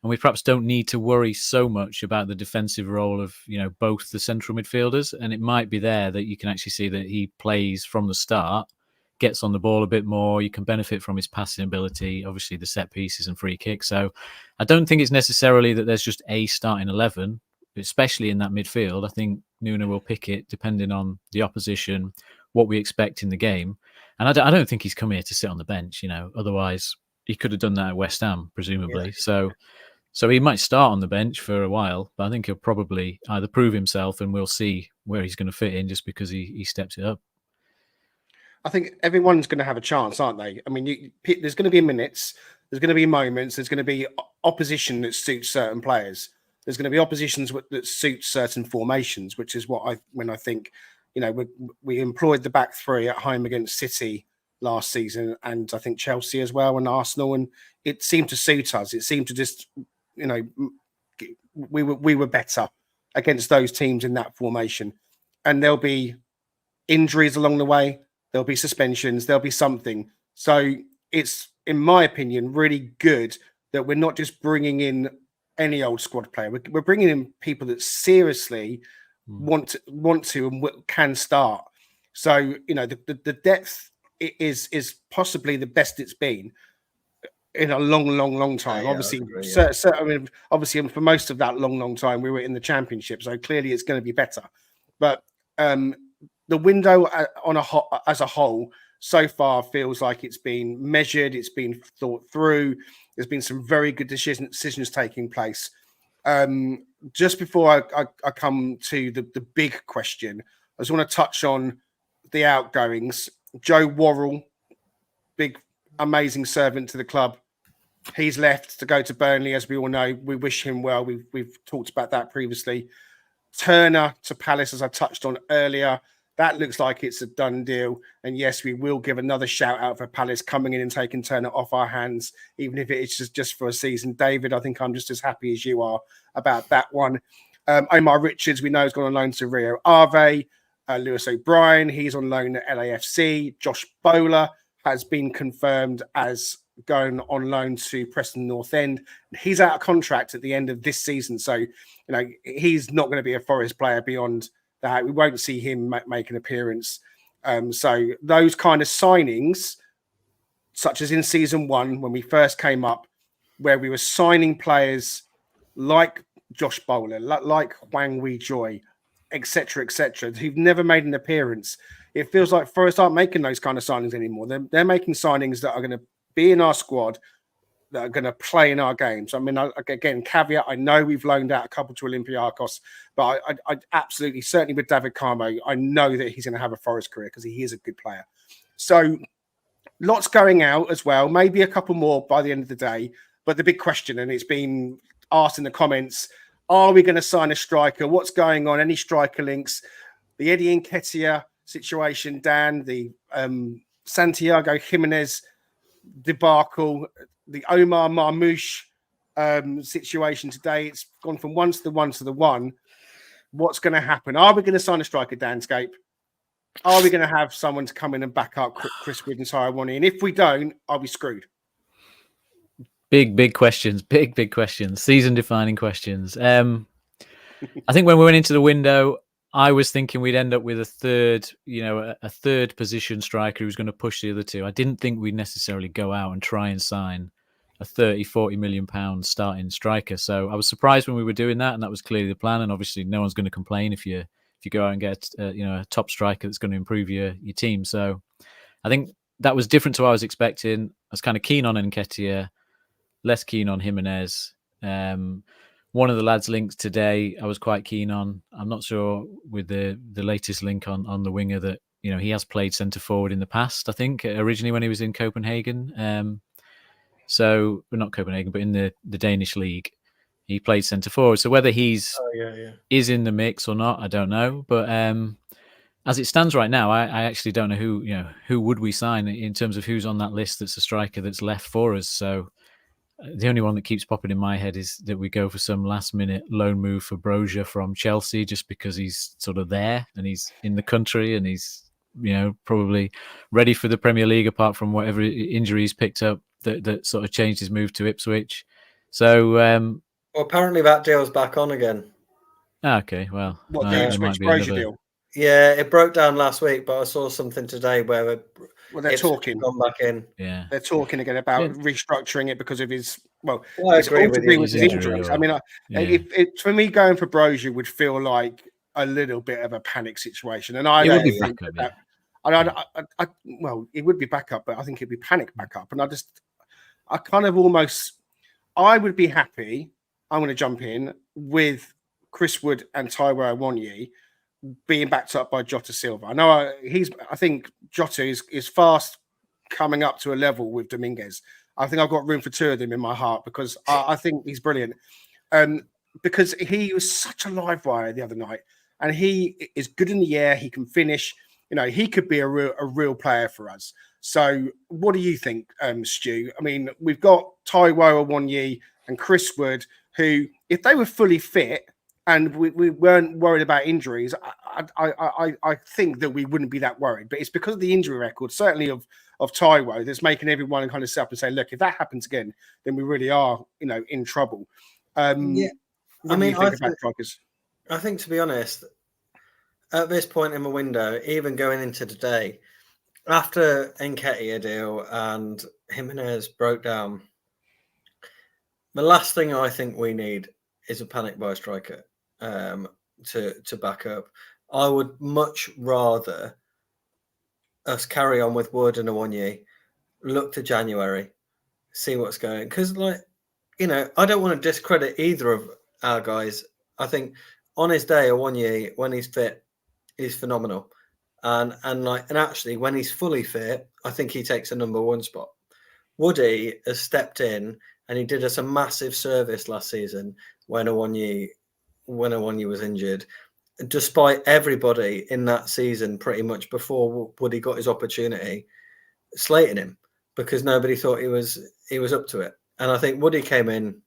and we perhaps don't need to worry so much about the defensive role of, you know, both the central midfielders. And it might be there that you can actually see that he plays from the start, gets on the ball a bit more. You can benefit from his passing ability, obviously the set pieces and free kicks. So I don't think it's necessarily that there's just a starting 11, especially in that midfield. I think Nuno will pick it depending on the opposition, what we expect in the game. And I don't think he's come here to sit on the bench, you know, otherwise he could have done that at West Ham, presumably. Yeah. So he might start on the bench for a while, but I think he'll probably either prove himself, and we'll see where he's going to fit in just because he steps it up. I think everyone's going to have a chance, aren't they? I mean, there's going to be minutes. There's going to be moments. There's going to be opposition that suits certain players. There's going to be oppositions that suit certain formations, which is what I think, we employed the back three at home against City last season, and I think Chelsea as well, and Arsenal, and it seemed to suit us. It seemed to just, we were better against those teams in that formation, and there'll be injuries along the way. There'll be suspensions. There'll be something. So it's, in my opinion, really good that we're not just bringing in any old squad player. We're bringing in people that seriously want to and can start. So the depth is possibly the best it's been in a long time. Obviously, obviously, for most of that long time, we were in the Championship. So clearly, it's going to be better. But the window as a whole so far feels like it's been measured, it's been thought through. There's been some very good decisions taking place. Just before I come to the big question, I just want to touch on the outgoings. Joe Worrell, big, amazing servant to the club. He's left to go to Burnley, as we all know. We wish him well. We've talked about that previously. Turner to Palace, as I touched on earlier. That looks like it's a done deal. And yes, we will give another shout out for Palace coming in and taking Turner off our hands, even if it's just for a season. David, I think I'm just as happy as you are about that one. Omar Richards, we know, has gone on loan to Rio Ave. Lewis O'Brien, he's on loan at LAFC. Josh Bowler has been confirmed as going on loan to Preston North End. He's out of contract at the end of this season. So, he's not going to be a Forest player beyond that. We won't see him make an appearance. So those kind of signings, such as in season one, when we first came up, where we were signing players like Josh Bowler, like Hwang Wee-Joy, etc., who've never made an appearance. It feels like Forest aren't making those kind of signings anymore. They're making signings that are going to be in our squad, that are going to play in our games. I mean, again, caveat, I know we've loaned out a couple to Olympiacos, but I absolutely, certainly with David Carmo, I know that he's going to have a Forest career because he is a good player. So lots going out as well, maybe a couple more by the end of the day. But the big question, and it's been asked in the comments, are we going to sign a striker? What's going on? Any striker links? The Eddie Nketiah situation, Dan, the Santiago Jimenez debacle, the Omar Marmoush situation today. It's gone from one to the one. What's going to happen? Are we going to sign a striker, Danscape? Are we going to have someone to come in and back up Chris Wood and Tyrone? And if we don't, are we screwed? Big questions. Big questions. Season-defining questions. I think when we went into the window, I was thinking we'd end up with a third position striker who's going to push the other two. I didn't think we'd necessarily go out and try and sign a 30-40 million pound starting striker. So I was surprised when we were doing that, and that was clearly the plan. And obviously, no one's going to complain if you go out and get a top striker that's going to improve your team. So I think that was different to what I was expecting. I was kind of keen on Nketiah, less keen on Jimenez. One of the lads linked today, I was quite keen on. I'm not sure with the latest link on the winger that he has played centre forward in the past. I think originally when he was in Copenhagen. So we're not Copenhagen, but in the Danish league, he played centre forward. So whether he's is in the mix or not, I don't know. But as it stands right now, I actually don't know who would we sign in terms of who's on that list that's a striker that's left for us. So the only one that keeps popping in my head is that we go for some last-minute loan move for Brozier from Chelsea, just because he's sort of there and he's in the country and he's probably ready for the Premier League, apart from whatever injury he's picked up that sort of changed his move to Ipswich. So well, apparently that deal's back on again. Okay, well, what the Ipswich Brozier deal? Yeah, it broke down last week, but I saw something today where they're talking. Gone back in. Yeah, they're talking again about restructuring it because of his. Well, I agree with you. His injuries. I mean, for me, going for Brozier would feel like a little bit of a panic situation, and I don't think that. Well, it would be backup, but I think it'd be panic backup, and I kind of almost, I would be happy. I'm going to jump in with Chris Wood and Taiwo Awoniyi being backed up by Jota Silva. I know I think Jota is fast, coming up to a level with Dominguez. I think I've got room for 2 of them in my heart because I think he's brilliant. Because he was such a live wire the other night, and he is good in the air. He can finish. He could be a real player for us. So, what do you think, Stu? I mean, we've got Taiwo Awoniyi and Chris Wood, who, if they were fully fit and we weren't worried about injuries, I think that we wouldn't be that worried. But it's because of the injury record, certainly of Taiwo, that's making everyone kind of sit up and say, look, if that happens again, then we really are, in trouble. What do you think about strikers? I think, to be honest, at this point in the window, even going into today, after Nketiah deal and Jimenez broke down, the last thing I think we need is a panic buy striker to back up. I would much rather us carry on with Wood and Awoniyi, look to January, see what's going. Because, I don't want to discredit either of our guys. I think on his day, Awoniyi, when he's fit, is phenomenal. And actually, when he's fully fit, I think he takes a number 1 spot. Woody has stepped in and he did us a massive service last season when Awoniyi was injured, despite everybody in that season, pretty much before Woody got his opportunity, slating him because nobody thought he was up to it. And I think Woody came in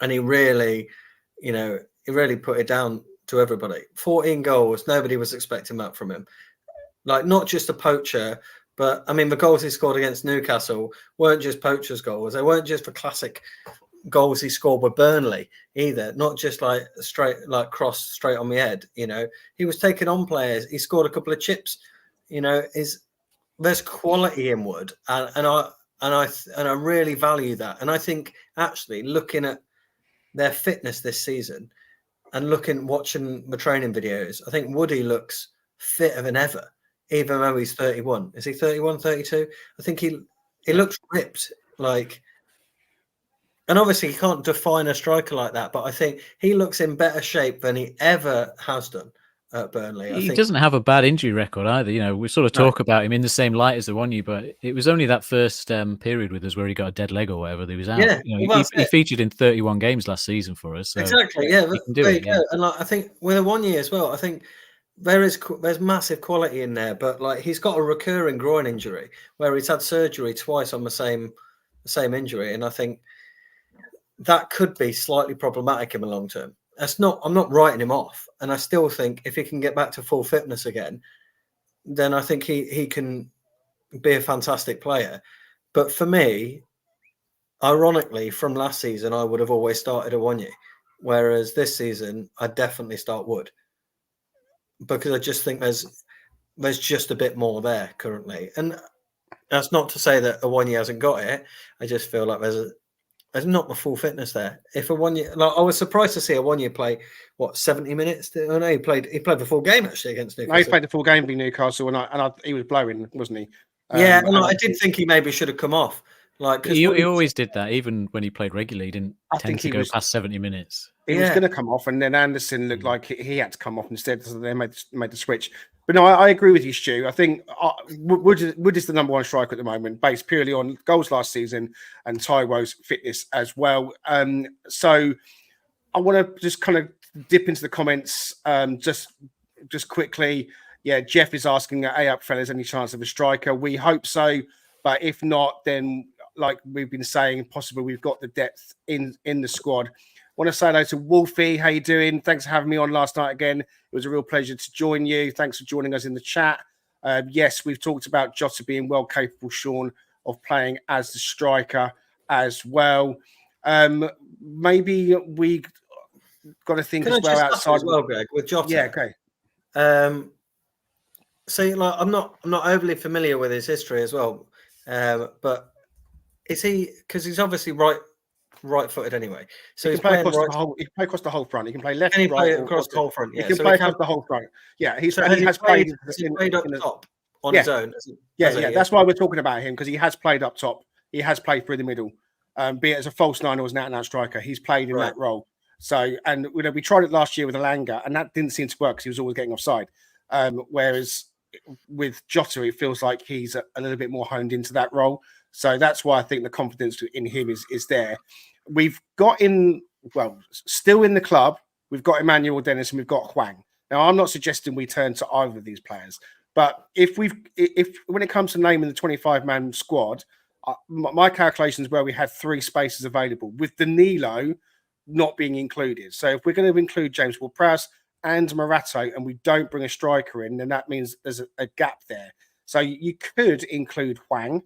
and he really put it down to everybody. 14 goals, nobody was expecting that from him. Not just a poacher, but I mean, the goals he scored against Newcastle weren't just poacher's goals. They weren't just the classic goals he scored with Burnley either. Not just cross straight on the head. He was taking on players. He scored a couple of chips. There's quality in Wood, and I really value that. And I think actually looking at their fitness this season and watching the training videos, I think Woody looks fitter than ever, even though he's 31. Is he 31, 32? I think he looks ripped. And obviously he can't define a striker like that, but I think he looks in better shape than he ever has done at Burnley. He doesn't have a bad injury record either. We sort of talk about him in the same light as the Awoniyi, but it was only that first period with us where he got a dead leg or whatever that he was out. Yeah, he featured in 31 games last season for us. So exactly, yeah. He can do it. Yeah. And I think with Awoniyi as well, I think there's massive quality in there, but he's got a recurring groin injury where he's had surgery twice on the same injury, and I think that could be slightly problematic in the long term. I'm not writing him off, and I still think if he can get back to full fitness again, then I think he can be a fantastic player. But for me, ironically, from last season, I would have always started Awoniyi, whereas this season, I definitely start Wood because I just think there's just a bit more there currently. And that's not to say that Awoniyi hasn't got it. I just feel like there's not the full fitness there. If Awoniyi, I was surprised to see Awoniyi play 70 minutes. Oh no, he played the full game actually against Newcastle. No, he played the full game with Newcastle, and he was blowing, wasn't he? Yeah, I did think he maybe should have come off. He always did that, even when he played regularly. He didn't tend to go past 70 minutes. He was going to come off, and then Anderson looked like he had to come off instead, so they made the switch. But no, I agree with you, Stu. I think Wood is the number 1 striker at the moment, based purely on goals last season and Taiwo's fitness as well. So I want to just kind of dip into the comments just quickly. Yeah, Jeff is asking, hey up fellas, any chance of a striker? We hope so, but if not, then like we've been saying, possibly we've got the depth in the squad. Want to say hello to Wolfie. How you doing? Thanks for having me on last night again. It was a real pleasure to join you. Thanks for joining us in the chat. Yes, we've talked about Jota being well capable, Sean, of playing as the striker as well. Maybe we got to think as well outside as well, Greg, with Jota. Yeah, okay. So I'm not overly familiar with his history as well, but is he, because he's obviously right-footed anyway, so he can play across the whole. He can play across the whole front. He can play left, right, play across the whole front. Yeah, he can play across the whole front. Yeah, he has played up top on his own. That's why we're talking about him, because he has played up top. He has played through the middle, be it as a false nine or as an out-and-out striker. He's played in that role. So, and we tried it last year with Alanga, and that didn't seem to work because he was always getting offside. Whereas with Jota, it feels like he's a little bit more honed into that role. So that's why I think the confidence in him is there. We've got still in the club, we've got Emmanuel Dennis and we've got Hwang. Now, I'm not suggesting we turn to either of these players, but if when it comes to naming the 25-man squad, my calculations were we had 3 spaces available with Danilo not being included. So if we're going to include James Ward-Prowse and Morato and we don't bring a striker in, then that means there's a gap there. So you could include Hwang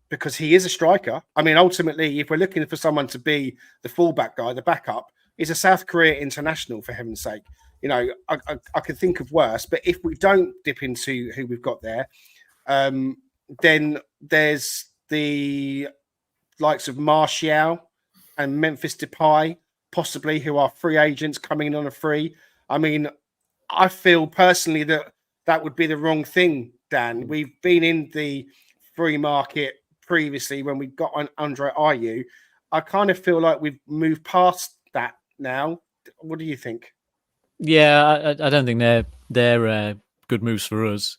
because he is a striker. I mean, ultimately, if we're looking for someone to be the fullback guy, the backup, he's a South Korea international, for heaven's sake. You know, I could think of worse. But if we don't dip into who we've got there, then there's the likes of Martial and Memphis Depay, possibly, who are free agents coming in on a free. I mean, I feel personally that would be the wrong thing, Dan. We've been in the free market previously when we got on Andre Ayew. I kind of feel like we've moved past that now. What do you think? Yeah, I don't think they're good moves for us.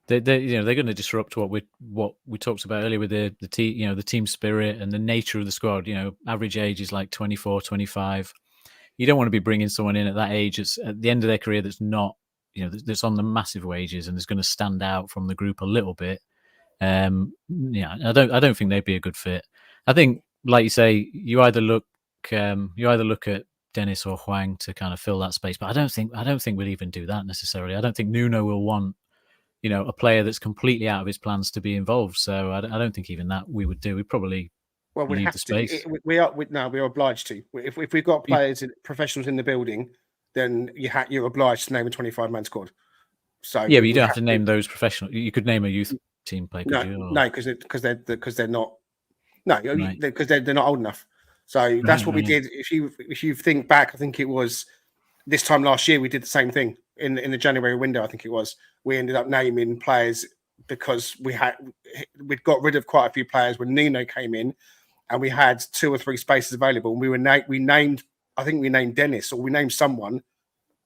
They're going to disrupt what we talked about earlier with the team spirit and the nature of the squad. You know, average age is like 24, 25. You don't want to be bringing someone in at that age at the end of their career that's not, that's on the massive wages and is going to stand out from the group a little bit. I don't think they'd be a good fit. I think, like you say, you either look at Dennis or Hwang to kind of fill that space, but I don't think we'll even do that necessarily. I don't think Nuno will want, a player that's completely out of his plans to be involved. So I don't think even that we would do. We probably we'd need have the space. We are obliged to. If we've got players, professionals in the building, then you're obliged to name a 25-man squad. So yeah, but you don't have to name those professionals. You could name a youth team player. No, because they're not. No, because they're not old enough. So that's what we did. If you think back, I think it was this time last year we did the same thing in the January window. I think it was. We ended up naming players because we'd got rid of quite a few players when Nuno came in, and we had 2 or 3 spaces available. And we named Dennis, or we named someone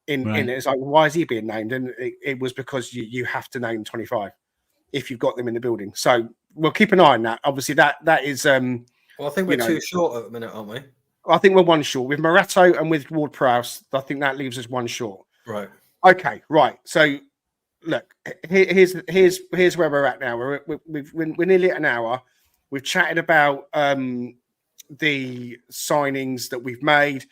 in it. It's like, why is he being named? And it was because you have to name 25 if you've got them in the building. So we'll keep an eye on that. Obviously, that is. Well, I think we're too short at the minute, aren't we? I think we're 1 short with Morato and with Ward-Prowse. I think that leaves us 1 short. Right. Okay. Right. So look, here's where we're at now. We're nearly at an hour. We've chatted about the signings that we've made.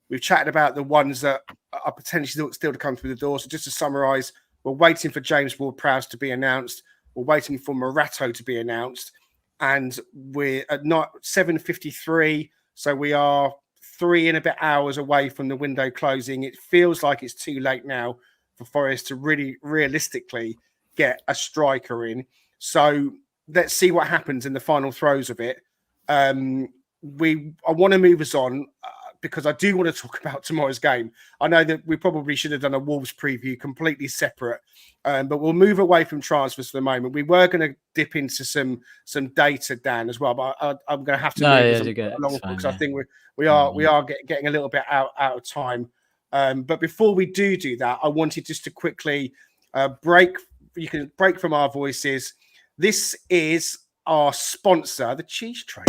We've chatted about the ones that are potentially still to come through the door. So just to summarise, we're waiting for James Ward-Prowse to be announced. We're waiting for Morato to be announced. And we're at 7:53. So we are 3 and a bit hours away from the window closing. It feels like it's too late now for Forest to really realistically get a striker in. So let's see what happens in the final throes of it. I want to move us on because I do want to talk about tomorrow's game. I know that we probably should have done a Wolves preview completely separate, but we'll move away from transfers for the moment. We were going to dip into some data, Dan, as well, but I'm going to have to move along because I think we are getting a little bit out of time. But before we do that, I wanted just to quickly break. You can break from our voices. This is our sponsor, the Cheese Train.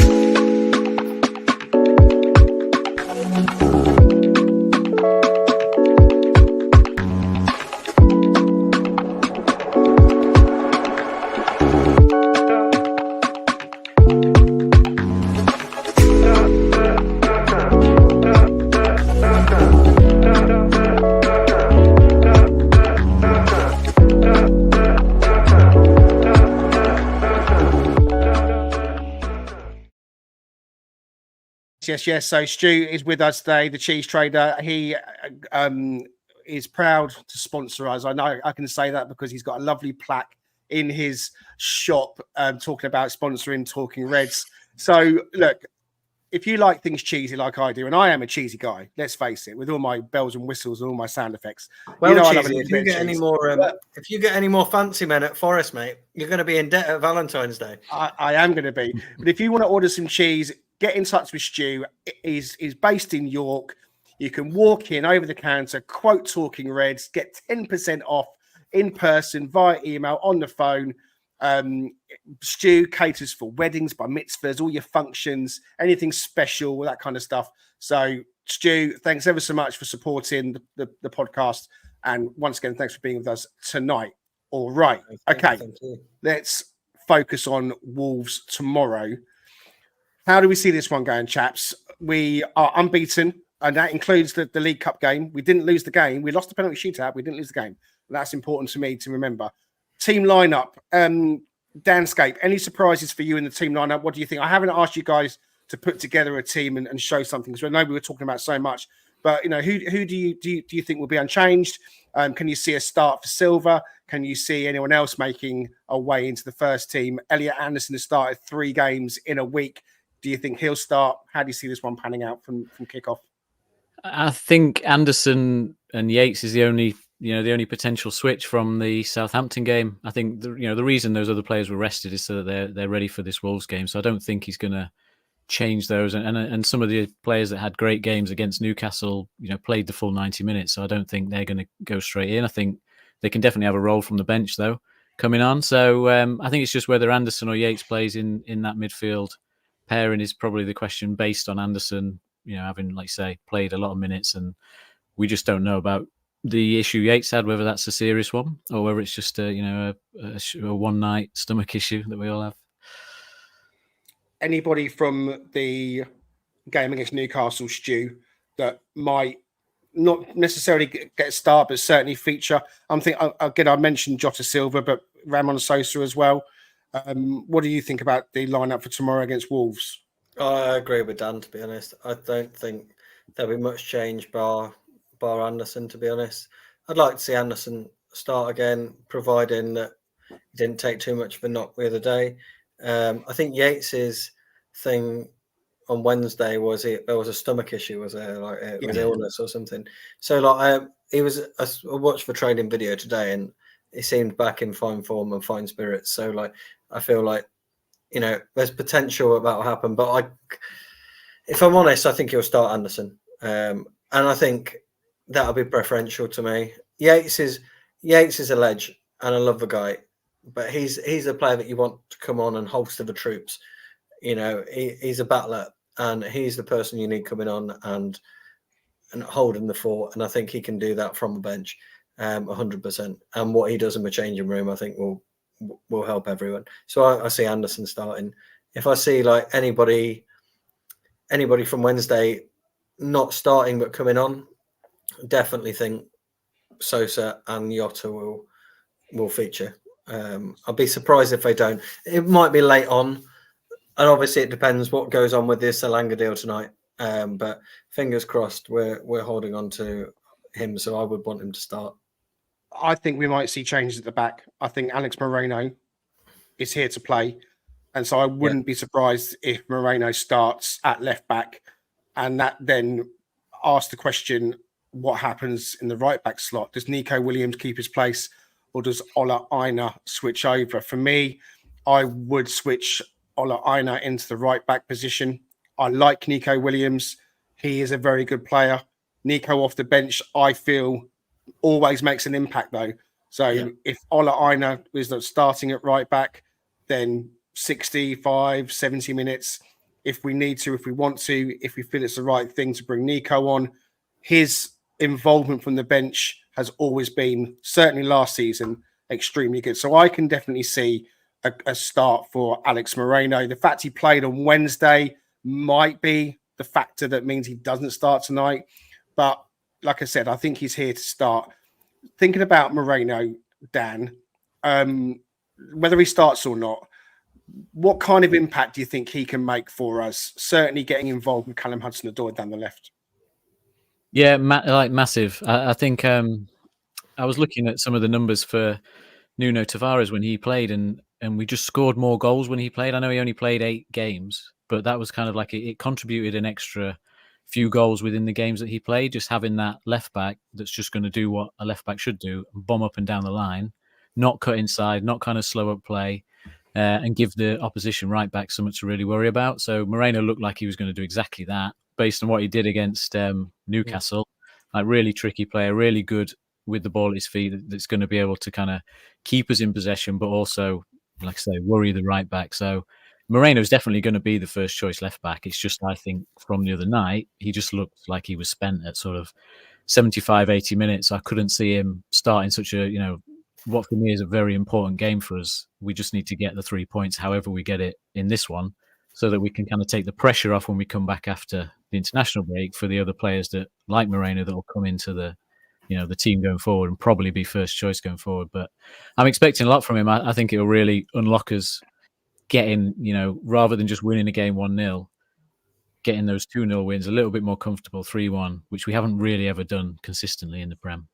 Yes. So Stu is with us today, the cheese trader. He is proud to sponsor us. I know I can say that because he's got a lovely plaque in his shop talking about sponsoring Talking Reds. So look, if you like things cheesy like I do, and I am a cheesy guy, let's face it, with all my bells and whistles and all my sound effects. Well, cheesy, if you get any more fancy men at Forest, mate, you're going to be in debt at Valentine's Day. I am going to be. But if you want to order some cheese, get in touch with Stu. He's based in York. You can walk in over the counter, quote Talking Reds, get 10% off in person, via email, on the phone. Stu caters for weddings, bar mitzvahs, all your functions, anything special, that kind of stuff. So, Stu, thanks ever so much for supporting the podcast. And once again, thanks for being with us tonight. All right. Okay. Let's focus on Wolves tomorrow. How do we see this one going, chaps? We are unbeaten, and that includes the League Cup game. We didn't lose the game. We lost the penalty shootout. We didn't lose the game. That's important to me to remember. Team lineup. Danscape, any surprises for you in the team lineup? What do you think? I haven't asked you guys to put together a team and show something, because I know we were talking about so much. But, who do you think will be unchanged? Can you see a start for Silva? Can you see anyone else making a way into the first team? Elliot Anderson has started 3 games in a week. Do you think he'll start? How do you see this one panning out from kickoff? I think Anderson and Yates is the only potential switch from the Southampton game. I think the reason those other players were rested is so that they're ready for this Wolves game. So I don't think he's going to change those. And some of the players that had great games against Newcastle, played the full 90 minutes. So I don't think they're going to go straight in. I think they can definitely have a role from the bench though coming on. So I think it's just whether Anderson or Yates plays in that midfield pairing is probably the question, based on Anderson, having, like say, played a lot of minutes, and we just don't know about the issue Yates had, whether that's a serious one or whether it's just a one night stomach issue that we all have. Anybody from the game against Newcastle, Stu, that might not necessarily get a start, but certainly feature? I'm thinking, again, I mentioned Jota Silva, but Ramon Sosa as well. What do you think about the lineup for tomorrow against Wolves? I agree with Dan, to be honest. I don't think there'll be much change bar Anderson, to be honest. I'd like to see Anderson start again, providing that he didn't take too much of a knock the other day. I think Yates's thing on Wednesday was there was a stomach issue, was there? Like it was illness or something. So I watched the training video today, and he seemed back in fine form and fine spirits. So I feel like there's potential that will happen. But if I'm honest, I think he'll start Anderson, and I think that'll be preferential to me. Yates is a ledge, and I love the guy, but he's a player that you want to come on and holster the troops. He's a battler, and he's the person you need coming on and holding the fort. And I think he can do that from the bench, 100%. And what he does in the changing room, I think will help everyone. So I see Anderson starting. If I see anybody from Wednesday not starting but coming on, definitely think Sosa and Jota will feature. I'll be surprised if they don't. It might be late on, and obviously it depends what goes on with this Elanga deal tonight. But fingers crossed, we're holding on to him, so I would want him to start. I think we might see changes at the back. I think Alex Moreno is here to play, and so I wouldn't be surprised if Moreno starts at left back, and that then asks the question: what happens in the right back slot? Does Nico Williams keep his place, or does Ola Aina switch over? For me, I would switch Ola Aina into the right back position. I like Nico Williams. He is a very good player. Nico off the bench, I feel, always makes an impact though. So if Ola Aina is not starting at right back, then 65, 70 minutes, if we need to, if we want to, if we feel it's the right thing to bring Nico on. His involvement from the bench has always been, certainly last season, extremely good. So I can definitely see a start for Alex Moreno. The fact he played on Wednesday might be the factor that means he doesn't start tonight. But like I said, I think he's here to start. Thinking about Moreno, Dan, whether he starts or not, what kind of impact do you think he can make for us? Certainly getting involved with Callum Hudson-Odoi down the left. Yeah, massive. I think I was looking at some of the numbers for Nuno Tavares when he played, and we just scored more goals when he played. I know he only played 8 games, but that was kind of like it contributed an extra few goals within the games that he played. Just having that left back that's just going to do what a left back should do, bomb up and down the line, not cut inside, not kind of slow up play, and give the opposition right back something to really worry about. So Moreno looked like he was going to do exactly that based on what he did against Newcastle. Like really tricky player, really good with the ball at his feet that's going to be able to kind of keep us in possession, but also, like I say, worry the right back. So Moreno is definitely going to be the first choice left back. It's just, I think, from the other night, he just looked like he was spent at sort of 75, 80 minutes. I couldn't see him starting such a, what for me is a very important game for us. We just need to get the 3 points, however we get it in this one, so that we can kind of take the pressure off when we come back after the international break for the other players that, like Moreno, that will come into the team going forward and probably be first choice going forward. But I'm expecting a lot from him. I think it will really unlock us getting, rather than just winning a game 1-0, getting those 2-0 wins a little bit more comfortable, 3-1, which we haven't really ever done consistently in the Prem.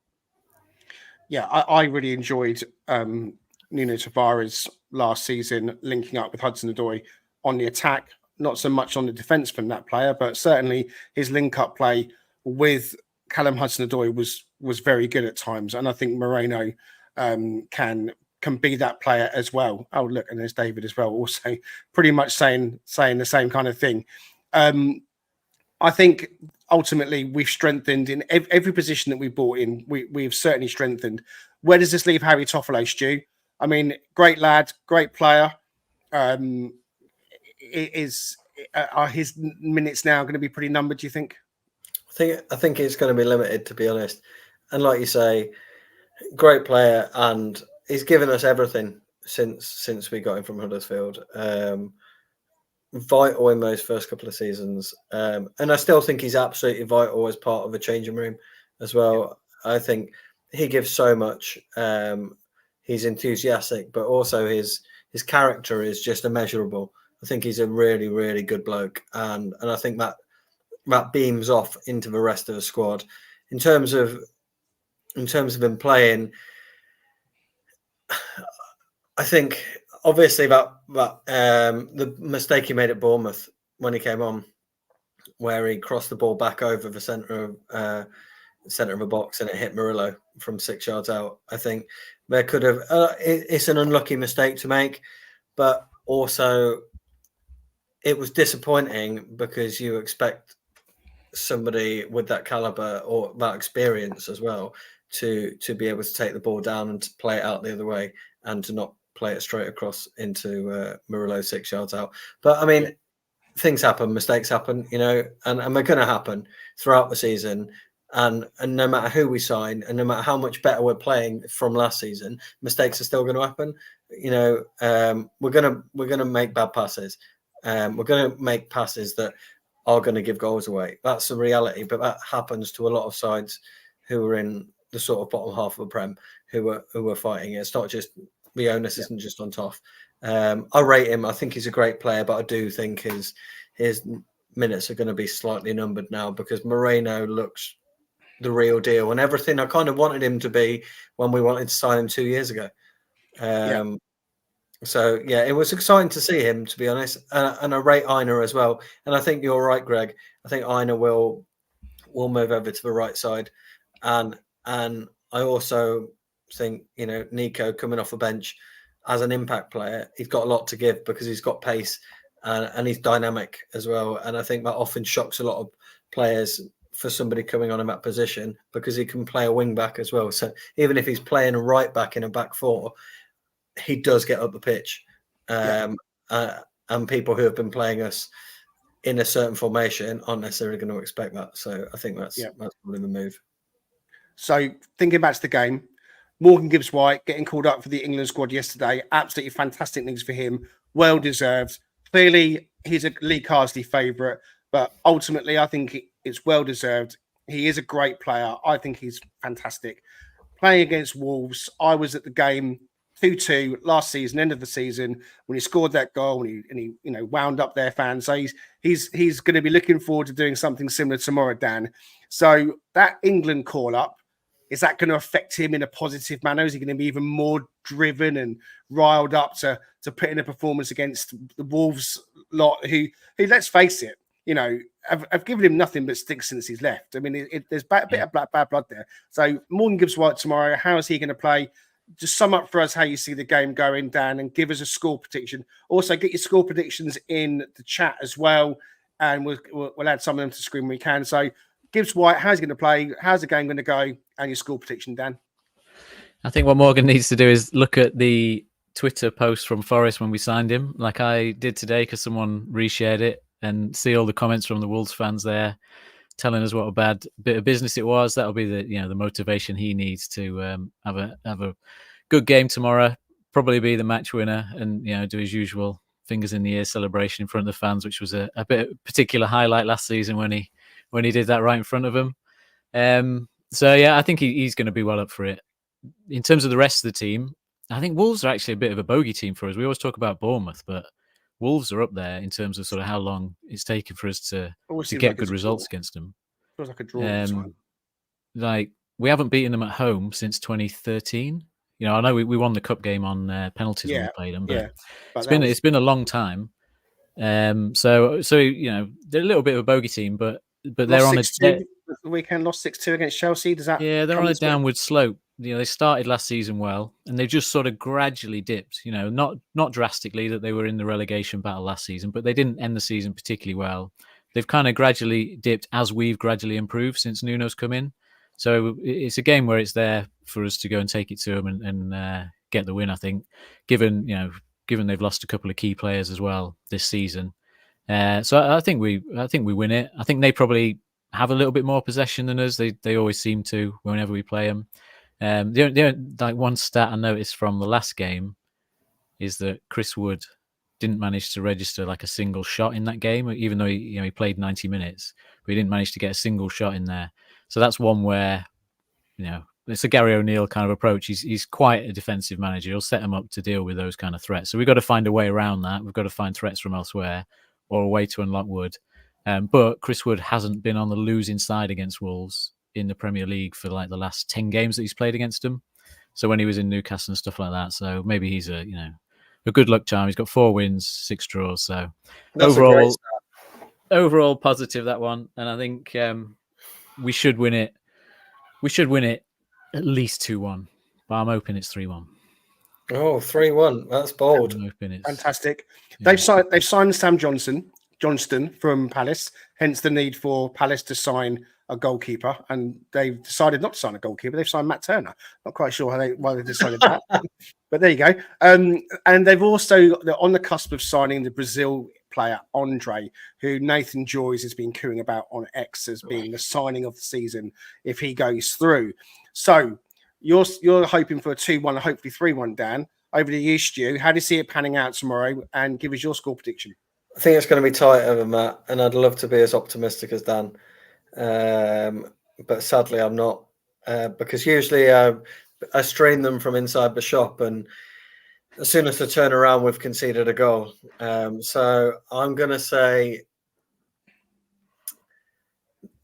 Yeah, I really enjoyed Nuno Tavares last season linking up with Hudson-Odoi on the attack, not so much on the defence from that player, but certainly his link-up play with Callum Hudson-Odoi was very good at times, and I think Moreno can be that player as well. Oh, look, and there's David as well, also pretty much saying the same kind of thing. I think ultimately we've strengthened in every position that we brought in. We've certainly strengthened. Where does this leave Harry Toffolo, Stu? I mean, great lad, great player. Are his minutes now going to be pretty numbered, do you think? I think it's going to be limited, to be honest. And like you say, great player, and he's given us everything since we got him from Huddersfield. Vital in those first couple of seasons, and I still think he's absolutely vital as part of a changing room as well. Yeah. I think he gives so much. He's enthusiastic, but also his character is just immeasurable. I think he's a really, really good bloke, and I think that beams off into the rest of the squad. In terms of him playing, I think obviously that the mistake he made at Bournemouth when he came on, where he crossed the ball back over the centre of a box and it hit Murillo from 6 yards out. I think there could have. It's an unlucky mistake to make, but also it was disappointing because you expect somebody with that caliber or that experience as well to be able to take the ball down and to play it out the other way and to not play it straight across into Murillo 6 yards out. But I mean, things happen, mistakes happen, and they're going to happen throughout the season. And no matter who we sign and no matter how much better we're playing from last season, mistakes are still going to happen. We're going to make bad passes. We're going to make passes that are going to give goals away. That's the reality, but that happens to a lot of sides who are in the sort of bottom half of the Prem who are fighting. It's not just the onus isn't just on Toff. I rate him. I think he's a great player, but I do think his minutes are going to be slightly numbered now because Moreno looks the real deal and everything I kind of wanted him to be when we wanted to sign him 2 years ago. So, yeah, it was exciting to see him, to be honest. And I rate Aina as well. And I think you're right, Greg. I think Aina will move over to the right side. And I also think, Nico coming off the bench as an impact player, he's got a lot to give because he's got pace and he's dynamic as well. And I think that often shocks a lot of players for somebody coming on in that position because he can play a wing back as well. So even if he's playing a right back in a back four, he does get up the pitch. And people who have been playing us in a certain formation aren't necessarily going to expect that. So I think that's probably the move. So thinking back to the game, Morgan Gibbs-White getting called up for the England squad yesterday. Absolutely fantastic news for him. Well deserved. Clearly, he's a Lee Carsley favourite, but ultimately, I think it's well deserved. He is a great player. I think he's fantastic. Playing against Wolves, I was at the game 2-2 last season, end of the season, when he scored that goal and he wound up their fans. So he's going to be looking forward to doing something similar tomorrow, Dan. So that England call up, is that going to affect him in a positive manner? Is he going to be even more driven and riled up to put in a performance against the Wolves lot who let's face it, have given him nothing but sticks since he's left. I mean, there's a bit of bad blood there. So Morgan Gibbs-White tomorrow, how is he going to play? Just sum up for us how you see the game going, Dan, and give us a score prediction. Also, get your score predictions in the chat as well, and we'll add some of them to the screen when we can. So Gibbs White, how's he going to play? How's the game going to go? And your score prediction, Dan. I think what Morgan needs to do is look at the Twitter post from Forest when we signed him, like I did today, because someone reshared it, and see all the comments from the Wolves fans there telling us what a bad bit of business it was. That'll be the motivation he needs to have a good game tomorrow. Probably be the match winner, and do his usual fingers in the ear celebration in front of the fans, which was a bit particular highlight last season when he did that right in front of them. So yeah, I think he's going to be well up for it. In terms of the rest of the team, I think Wolves are actually a bit of a bogey team for us. We always talk about Bournemouth, but Wolves are up there in terms of sort of how long it's taken for us to get good results against them. Feels like a draw. Like we haven't beaten them at home since 2013. I know we won the cup game on penalties when we played them, but it's been a long time. So they're a little bit of a bogey team, but they're on the weekend. Lost 6-2 against Chelsea. Does that? Yeah, they're on a downward slope. They started last season well, and they just sort of gradually dipped. Not drastically that they were in the relegation battle last season, but they didn't end the season particularly well. They've kind of gradually dipped as we've gradually improved since Nuno's come in. So it's a game where it's there for us to go and take it to them and get the win. I think, given they've lost a couple of key players as well this season. So I think we win it. I think they probably have a little bit more possession than us. They always seem to whenever we play them. Like one stat I noticed from the last game is that Chris Wood didn't manage to register like a single shot in that game, even though he played 90 minutes, but he didn't manage to get a single shot in there. So that's one where it's a Gary O'Neill kind of approach. He's quite a defensive manager. He'll set him up to deal with those kind of threats. So we've got to find a way around that. We've got to find threats from elsewhere or a way to unlock Wood. But Chris Wood hasn't been on the losing side against Wolves in the Premier League for like the last 10 games that he's played against them. So when he was in Newcastle and stuff like that, so maybe he's a good luck charm. He's got 4 wins, 6 draws. So that's overall positive, that one. And I think we should win it. We should win it at least 2-1, but I'm hoping it's 3-1. Oh, 3-1. That's bold. I'm hoping it's fantastic. Yeah. They've signed Sam Johnston from Palace, hence the need for Palace to sign a goalkeeper, and they've decided not to sign a goalkeeper. They've signed Matt Turner. Not quite sure why they decided that, but there you go. And they're on the cusp of signing the Brazil player Andre, who Nathan Joyce has been cooing about on X as being the signing of the season if he goes through. So you're hoping for a 2-1, hopefully 3-1, Dan. Over to you, Stu. How do you see it panning out tomorrow? And give us your score prediction. I think it's going to be tighter than that, and I'd love to be as optimistic as Dan. But sadly I'm not, because usually I stream them from inside the shop, and as soon as they turn around we've conceded a goal. So I'm going to say,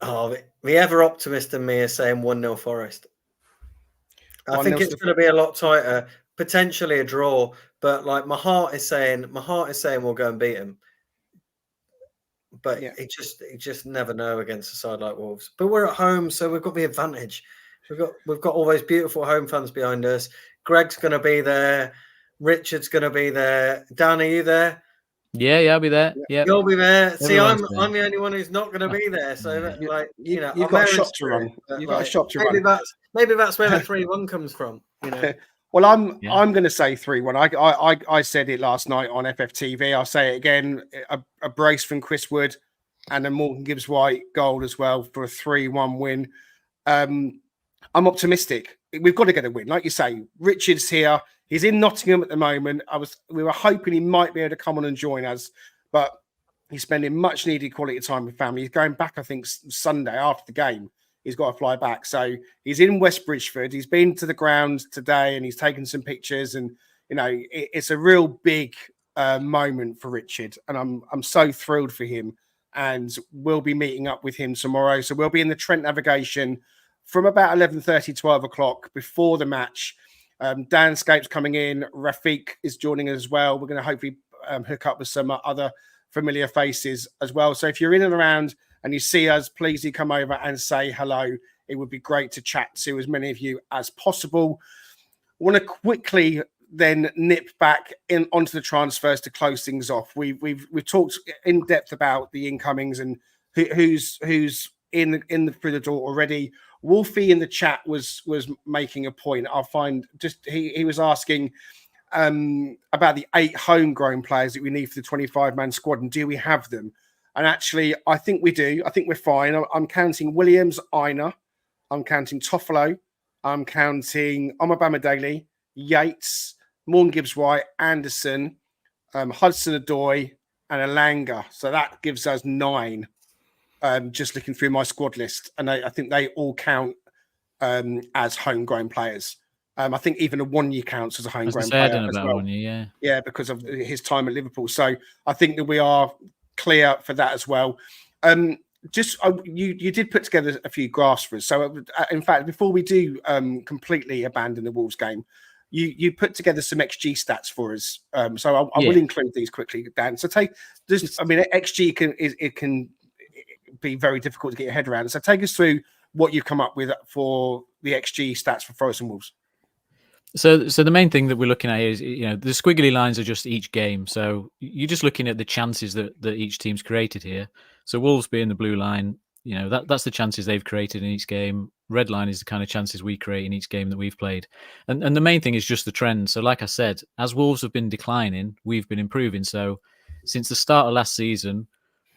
the ever optimist in me is saying 1-0 Forest. I think it's going to be a lot tighter, potentially a draw, but like my heart is saying we'll go and beat him. But you just never know against a side like Wolves. But we're at home, so we've got the advantage. We've got all those beautiful home fans behind us. Greg's going to be there. Richard's going to be there. Dan, are you there? Yeah, I'll be there. Yeah, you'll be there. See, I'm the only one who's not going to be there. So you've got a shop to run. You've got a shop to run. Maybe that's where the 3-1 comes from. Well, I'm going to say 3-1. I said it last night on FFTV. I'll say it again. A brace from Chris Wood and a Morgan Gibbs White goal as well for a 3-1 win. I'm optimistic. We've got to get a win. Like you say, Richard's here. He's in Nottingham at the moment. We were hoping he might be able to come on and join us, but he's spending much needed quality time with family. He's going back, I think, Sunday after the game. He's got to fly back. So he's in West Bridgford. He's been to the ground today and he's taken some pictures. And, it's a real big moment for Richard. And I'm so thrilled for him. And we'll be meeting up with him tomorrow. So we'll be in the Trent Navigation from about 11:30, 12 o'clock before the match. Danscape's coming in. Rafiq is joining us as well. We're going to hopefully hook up with some other familiar faces as well. So if you're in and around and you see us, please do come over and say hello. It would be great to chat to as many of you as possible. I want to quickly then nip back onto the transfers to close things off. We've talked in depth about the incomings and who's in through the door already. Wolfie in the chat was making a point. I find just he was asking about the 8 homegrown players that we need for the 25-man squad, and do we have them? And actually, I think we do. I think we're fine. I'm counting Williams, Aina. I'm counting Toffolo. I'm counting Omabama Daly, Yates, Morgan Gibbs-White, Anderson, Hudson-Odoi, and Alanga. So that gives us 9. Just looking through my squad list, and I think they all count as homegrown players. I think even a 1 year counts as a homegrown player as well. 1 year, yeah, because of his time at Liverpool. So I think that we are clear for that as well. You did put together a few graphs for us. So in fact, before we do completely abandon the Wolves game, you put together some XG stats for us. So I will include these quickly, Dan. So XG can be very difficult to get your head around. So take us through what you've come up with for the XG stats for Forest and Wolves. So the main thing that we're looking at here is, the squiggly lines are just each game. So you're just looking at the chances that each team's created here. So Wolves being the blue line, that's the chances they've created in each game. Red line is the kind of chances we create in each game that we've played. And the main thing is just the trend. So like I said, as Wolves have been declining, we've been improving. So since the start of last season,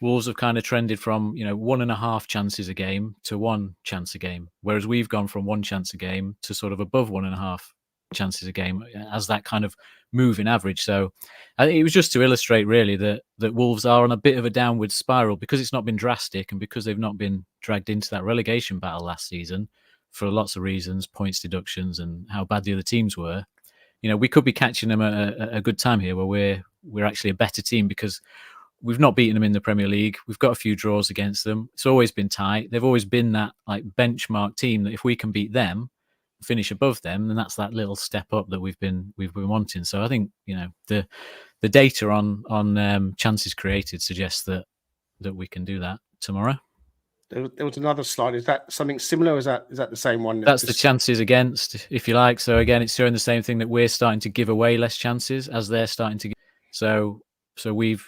Wolves have kind of trended from 1.5 chances a game to 1 chance a game, whereas we've gone from 1 chance a game to sort of above 1.5 chances a game as that kind of moving average. So I think it was just to illustrate really that Wolves are on a bit of a downward spiral because it's not been drastic and because they've not been dragged into that relegation battle last season for lots of reasons, points deductions and how bad the other teams were. We could be catching them at a good time here where we're actually a better team because we've not beaten them in the Premier League. We've got a few draws against them. It's always been tight. They've always been that like benchmark team that if we can beat them, finish above them, then that's that little step up that we've been wanting. So I think the data on chances created suggests that we can do that tomorrow. There was another slide. Is that something similar? Or is that the same one? That's the chances against, if you like. So again, it's showing the same thing that we're starting to give away less chances as they're starting to. So we've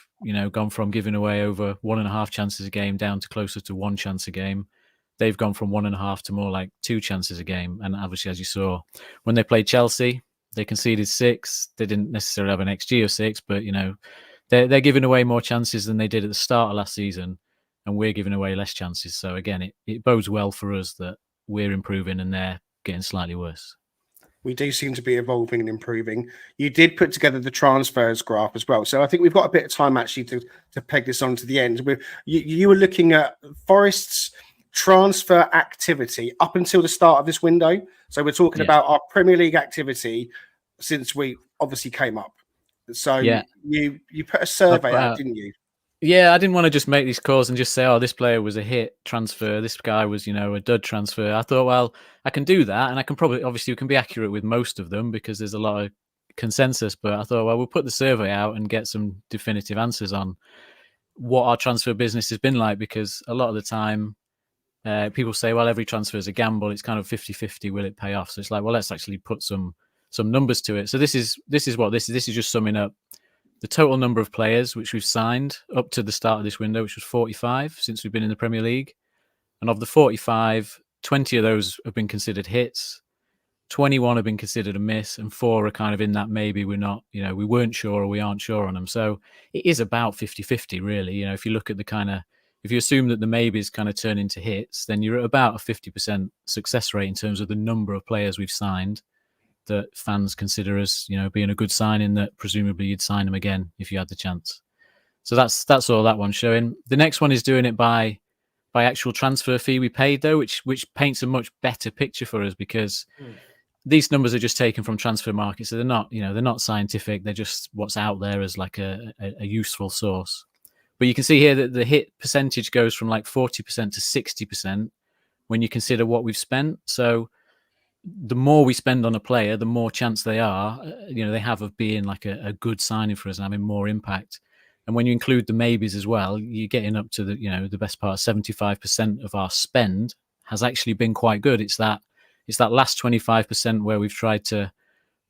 gone from giving away over 1.5 chances a game down to closer to 1 chance a game. They've gone from 1.5 to more like 2 chances a game. And obviously, as you saw, when they played Chelsea, they conceded 6. They didn't necessarily have an XG of 6, but they're giving away more chances than they did at the start of last season, and we're giving away less chances. So again, it bodes well for us that we're improving and they're getting slightly worse. We do seem to be evolving and improving. You did put together the transfers graph as well. So I think we've got a bit of time actually to peg this on to the end. You were looking at Forest's transfer activity up until the start of this window. So we're talking about our Premier League activity since we obviously came up. So you put a survey out, didn't you? Yeah, I didn't want to just make these calls and just say, this player was a hit transfer. This guy was, a dud transfer. I thought, well, I can do that. And I can obviously we can be accurate with most of them because there's a lot of consensus. But I thought, well, we'll put the survey out and get some definitive answers on what our transfer business has been like. Because a lot of the time, people say, well, every transfer is a gamble. It's kind of 50-50. Will it pay off? So it's like, well, let's actually put some numbers to it. So this is just summing up the total number of players which we've signed up to the start of this window, which was 45 since we've been in the Premier League. And of the 45, 20 of those have been considered hits, 21 have been considered a miss, and 4 are kind of in that maybe we're not, we weren't sure or we aren't sure on them. So it is about 50-50, really. If you look at if you assume that the maybes kind of turn into hits, then you're at about a 50% success rate in terms of the number of players we've signed that fans consider as, being a good signing that presumably you'd sign them again if you had the chance. So that's all that one's showing. The next one is doing it by actual transfer fee we paid though, which paints a much better picture for us because these numbers are just taken from transfer markets. So they're not scientific. They're just what's out there as like a useful source. But you can see here that the hit percentage goes from like 40% to 60% when you consider what we've spent. So the more we spend on a player, the more chance they have of being like a good signing for us and having more impact. And when you include the maybes as well, you're getting up to the best part, 75% of our spend has actually been quite good. It's that last 25% where we've tried to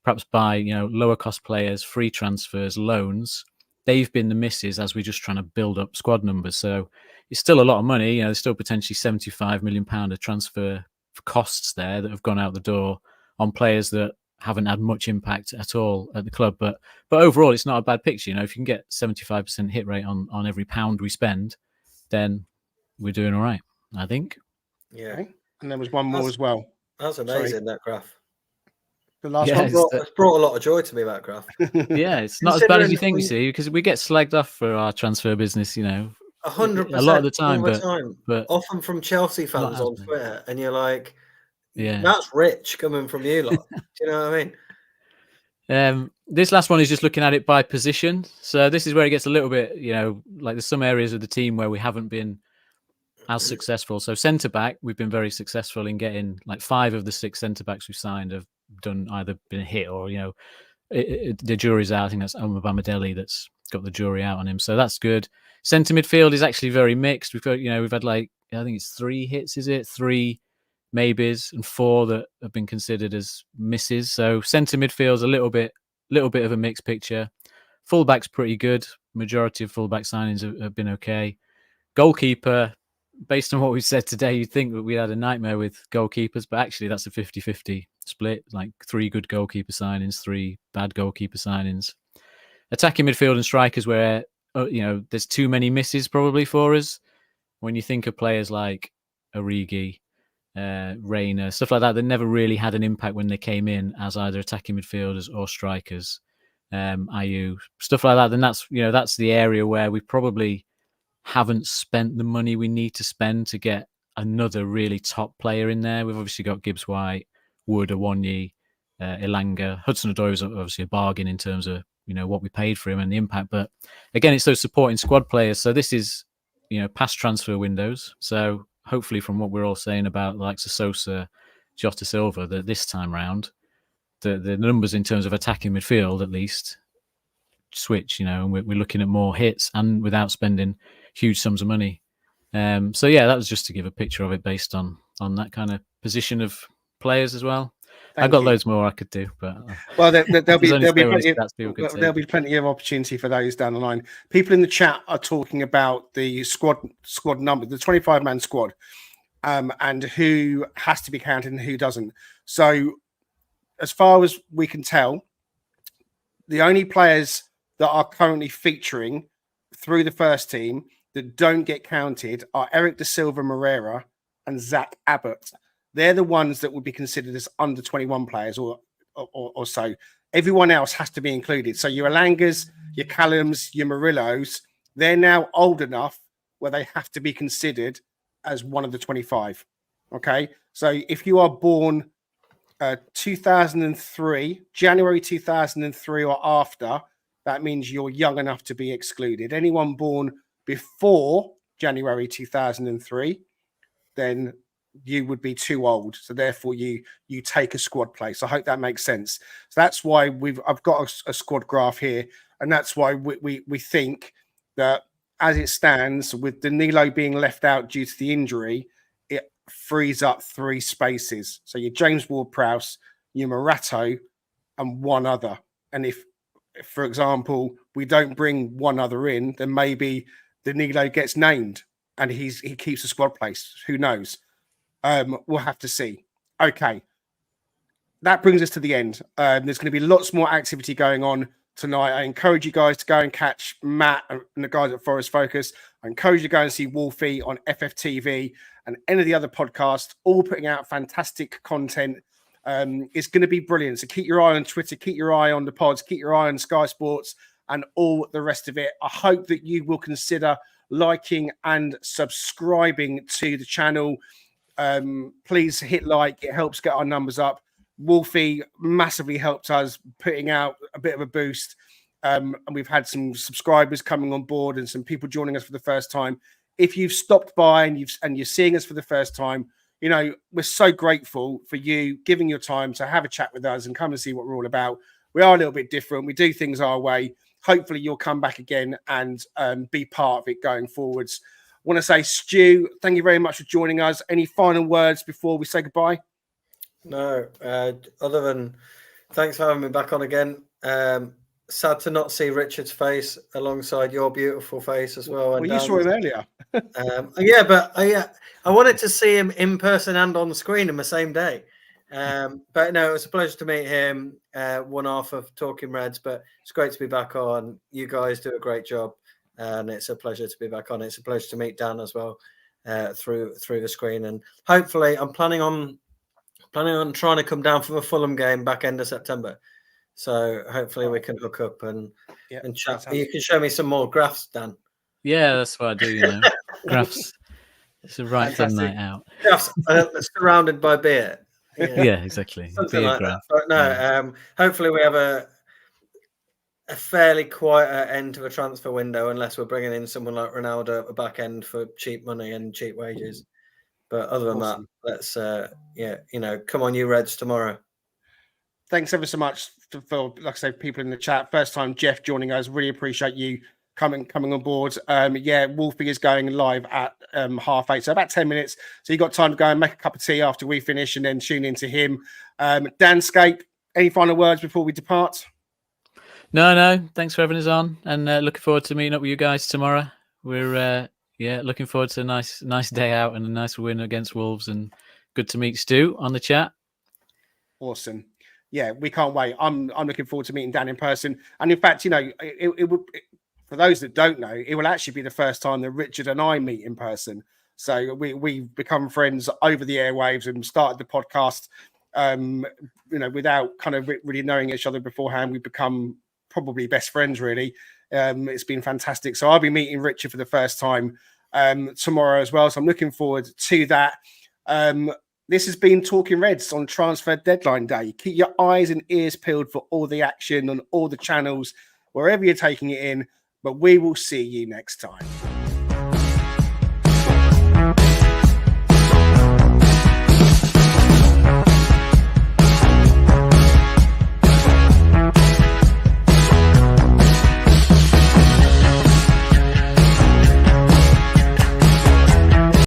perhaps buy, lower cost players, free transfers, loans, they've been the misses as we're just trying to build up squad numbers. So it's still a lot of money. There's still potentially £75 million of transfer costs there that have gone out the door on players that haven't had much impact at all at the club. But overall, it's not a bad picture. If you can get 75% hit rate on every pound we spend, then we're doing all right, I think. Yeah. Okay. And there was one more as well. That's amazing, that graph. The last one it's brought a lot of joy to me, that graph. Yeah, it's not as bad as you think, you see, because we get slagged off for our transfer business, 100% a lot of the time, but often from Chelsea fans on Twitter, and you're like, yeah, that's rich coming from you lot. Do you know what I mean? This last one is just looking at it by position. So this is where it gets a little bit, like there's some areas of the team where we haven't been as successful. So centre back, we've been very successful in getting like 5 of the 6 centre backs we've signed have done either been hit or the jury's out. I think that's Bamadelli that's got the jury out on him, so that's good. Centre midfield is actually very mixed. We've got we've had like I think it's 3 hits, 3 maybes and 4 that have been considered as misses. So centre midfield's a little bit of a mixed picture. Fullback's pretty good. Majority of fullback signings have been okay. Goalkeeper, based on what we've said today, you'd think that we had a nightmare with goalkeepers, but actually that's a 50-50 split, like 3 good goalkeeper signings, 3 bad goalkeeper signings. Attacking midfield and strikers where, there's too many misses probably for us. When you think of players like Origi, Reina, stuff like that never really had an impact when they came in as either attacking midfielders or strikers, Ayew, stuff like that, then that's the area where we probably haven't spent the money we need to spend to get another really top player in there. We've obviously got Gibbs White, Wood, Awoniyi, Elanga. Hudson-Odoi is obviously a bargain in terms of what we paid for him and the impact. But again, it's those supporting squad players. So this is past transfer windows. So hopefully, from what we're all saying about the likes of Sosa, Jota Silva, that this time round, the numbers in terms of attacking midfield at least switch. And we're looking at more hits and without spending huge sums of money. So yeah, that was just to give a picture of it based on that kind of position of players as well. I've got loads more I could do, but well, there'll be plenty of opportunity for those down the line. People in the chat are talking about the squad number, the 25-man squad, and who has to be counted and who doesn't. So, as far as we can tell, the only players that are currently featuring through the first team that don't get counted are Eric Da Silva Moreira and Zach Abbott. They're the ones that would be considered as under 21 players or so. Everyone else has to be included. So your Elangas, your Callums, your Murillos, they're now old enough where they have to be considered as one of the 25. Okay? So if you are born 2003, January 2003 or after, that means you're young enough to be excluded. Anyone born before January 2003, then you would be too old. So therefore you take a squad place. I hope that makes sense. So that's why I've got a squad graph here. And that's why we think that as it stands, with Danilo being left out due to the injury, it frees up 3 spaces. So your James Ward-Prowse, your Morato, and one other. And if, for example, we don't bring one other in, then maybe Danilo gets named and he keeps a squad place. Who knows? We'll have to see. Okay. That brings us to the end. There's going to be lots more activity going on tonight. I encourage you guys to go and catch Matt and the guys at Forest Focus. I encourage you to go and see Wolfie on FFTV and any of the other podcasts, all putting out fantastic content. It's going to be brilliant. So keep your eye on Twitter, keep your eye on the pods, keep your eye on Sky Sports and all the rest of it. I hope that you will consider liking and subscribing to the channel. Please hit like. It helps get our numbers up. Wolfie massively helped us putting out a bit of a boost. And we've had some subscribers coming on board and some people joining us for the first time. If you've stopped by and you're seeing us for the first time, we're so grateful for you giving your time to have a chat with us and come and see what we're all about. We are a little bit different. We do things our way. Hopefully you'll come back again and be part of it going forwards. I want to say, Stu, thank you very much for joining us. Any final words before we say goodbye? No, other than thanks for having me back on again. sad to not see Richard's face alongside your beautiful face as well. Well, you saw him earlier. Yeah, but I wanted to see him in person and on the screen in the same day. But no, it was a pleasure to meet him. One half of Talking Reds, but it's great to be back on. You guys do a great job, and it's a pleasure to be back on. It's a pleasure to meet Dan as well through the screen, and hopefully, I'm planning on trying to come down for the Fulham game back end of September. So hopefully we can hook up and chat. You can show me some more graphs, Dan. Yeah, that's what I do. Graphs. It's a right fun night out. Graphs surrounded by beer. Yeah, exactly. Something like that. But no, hopefully we have a fairly quiet end to the transfer window, unless we're bringing in someone like Ronaldo at the back end for cheap money and cheap wages. But other than that, let's come on, you Reds tomorrow. Thanks ever so much for, like I say, people in the chat. First time Jeff joining us. Really appreciate you coming on board. Wolfie is going live at 8:30, so about 10 minutes. So you got time to go and make a cup of tea after we finish, and then tune into him. Danscape, any final words before we depart? No. Thanks for having us on, and looking forward to meeting up with you guys tomorrow. We're looking forward to a nice day out and a nice win against Wolves, and good to meet Stu on the chat. Awesome. Yeah, we can't wait. I'm looking forward to meeting Dan in person. And in fact, it would, for those that don't know, it will actually be the first time that Richard and I meet in person. So we've become friends over the airwaves and started the podcast, without kind of really knowing each other beforehand. We've become probably best friends, really. It's been fantastic. So I'll be meeting Richard for the first time tomorrow as well. So I'm looking forward to that. This has been Talking Reds on Transfer Deadline Day. Keep your eyes and ears peeled for all the action on all the channels, wherever you're taking it in. But we will see you next time.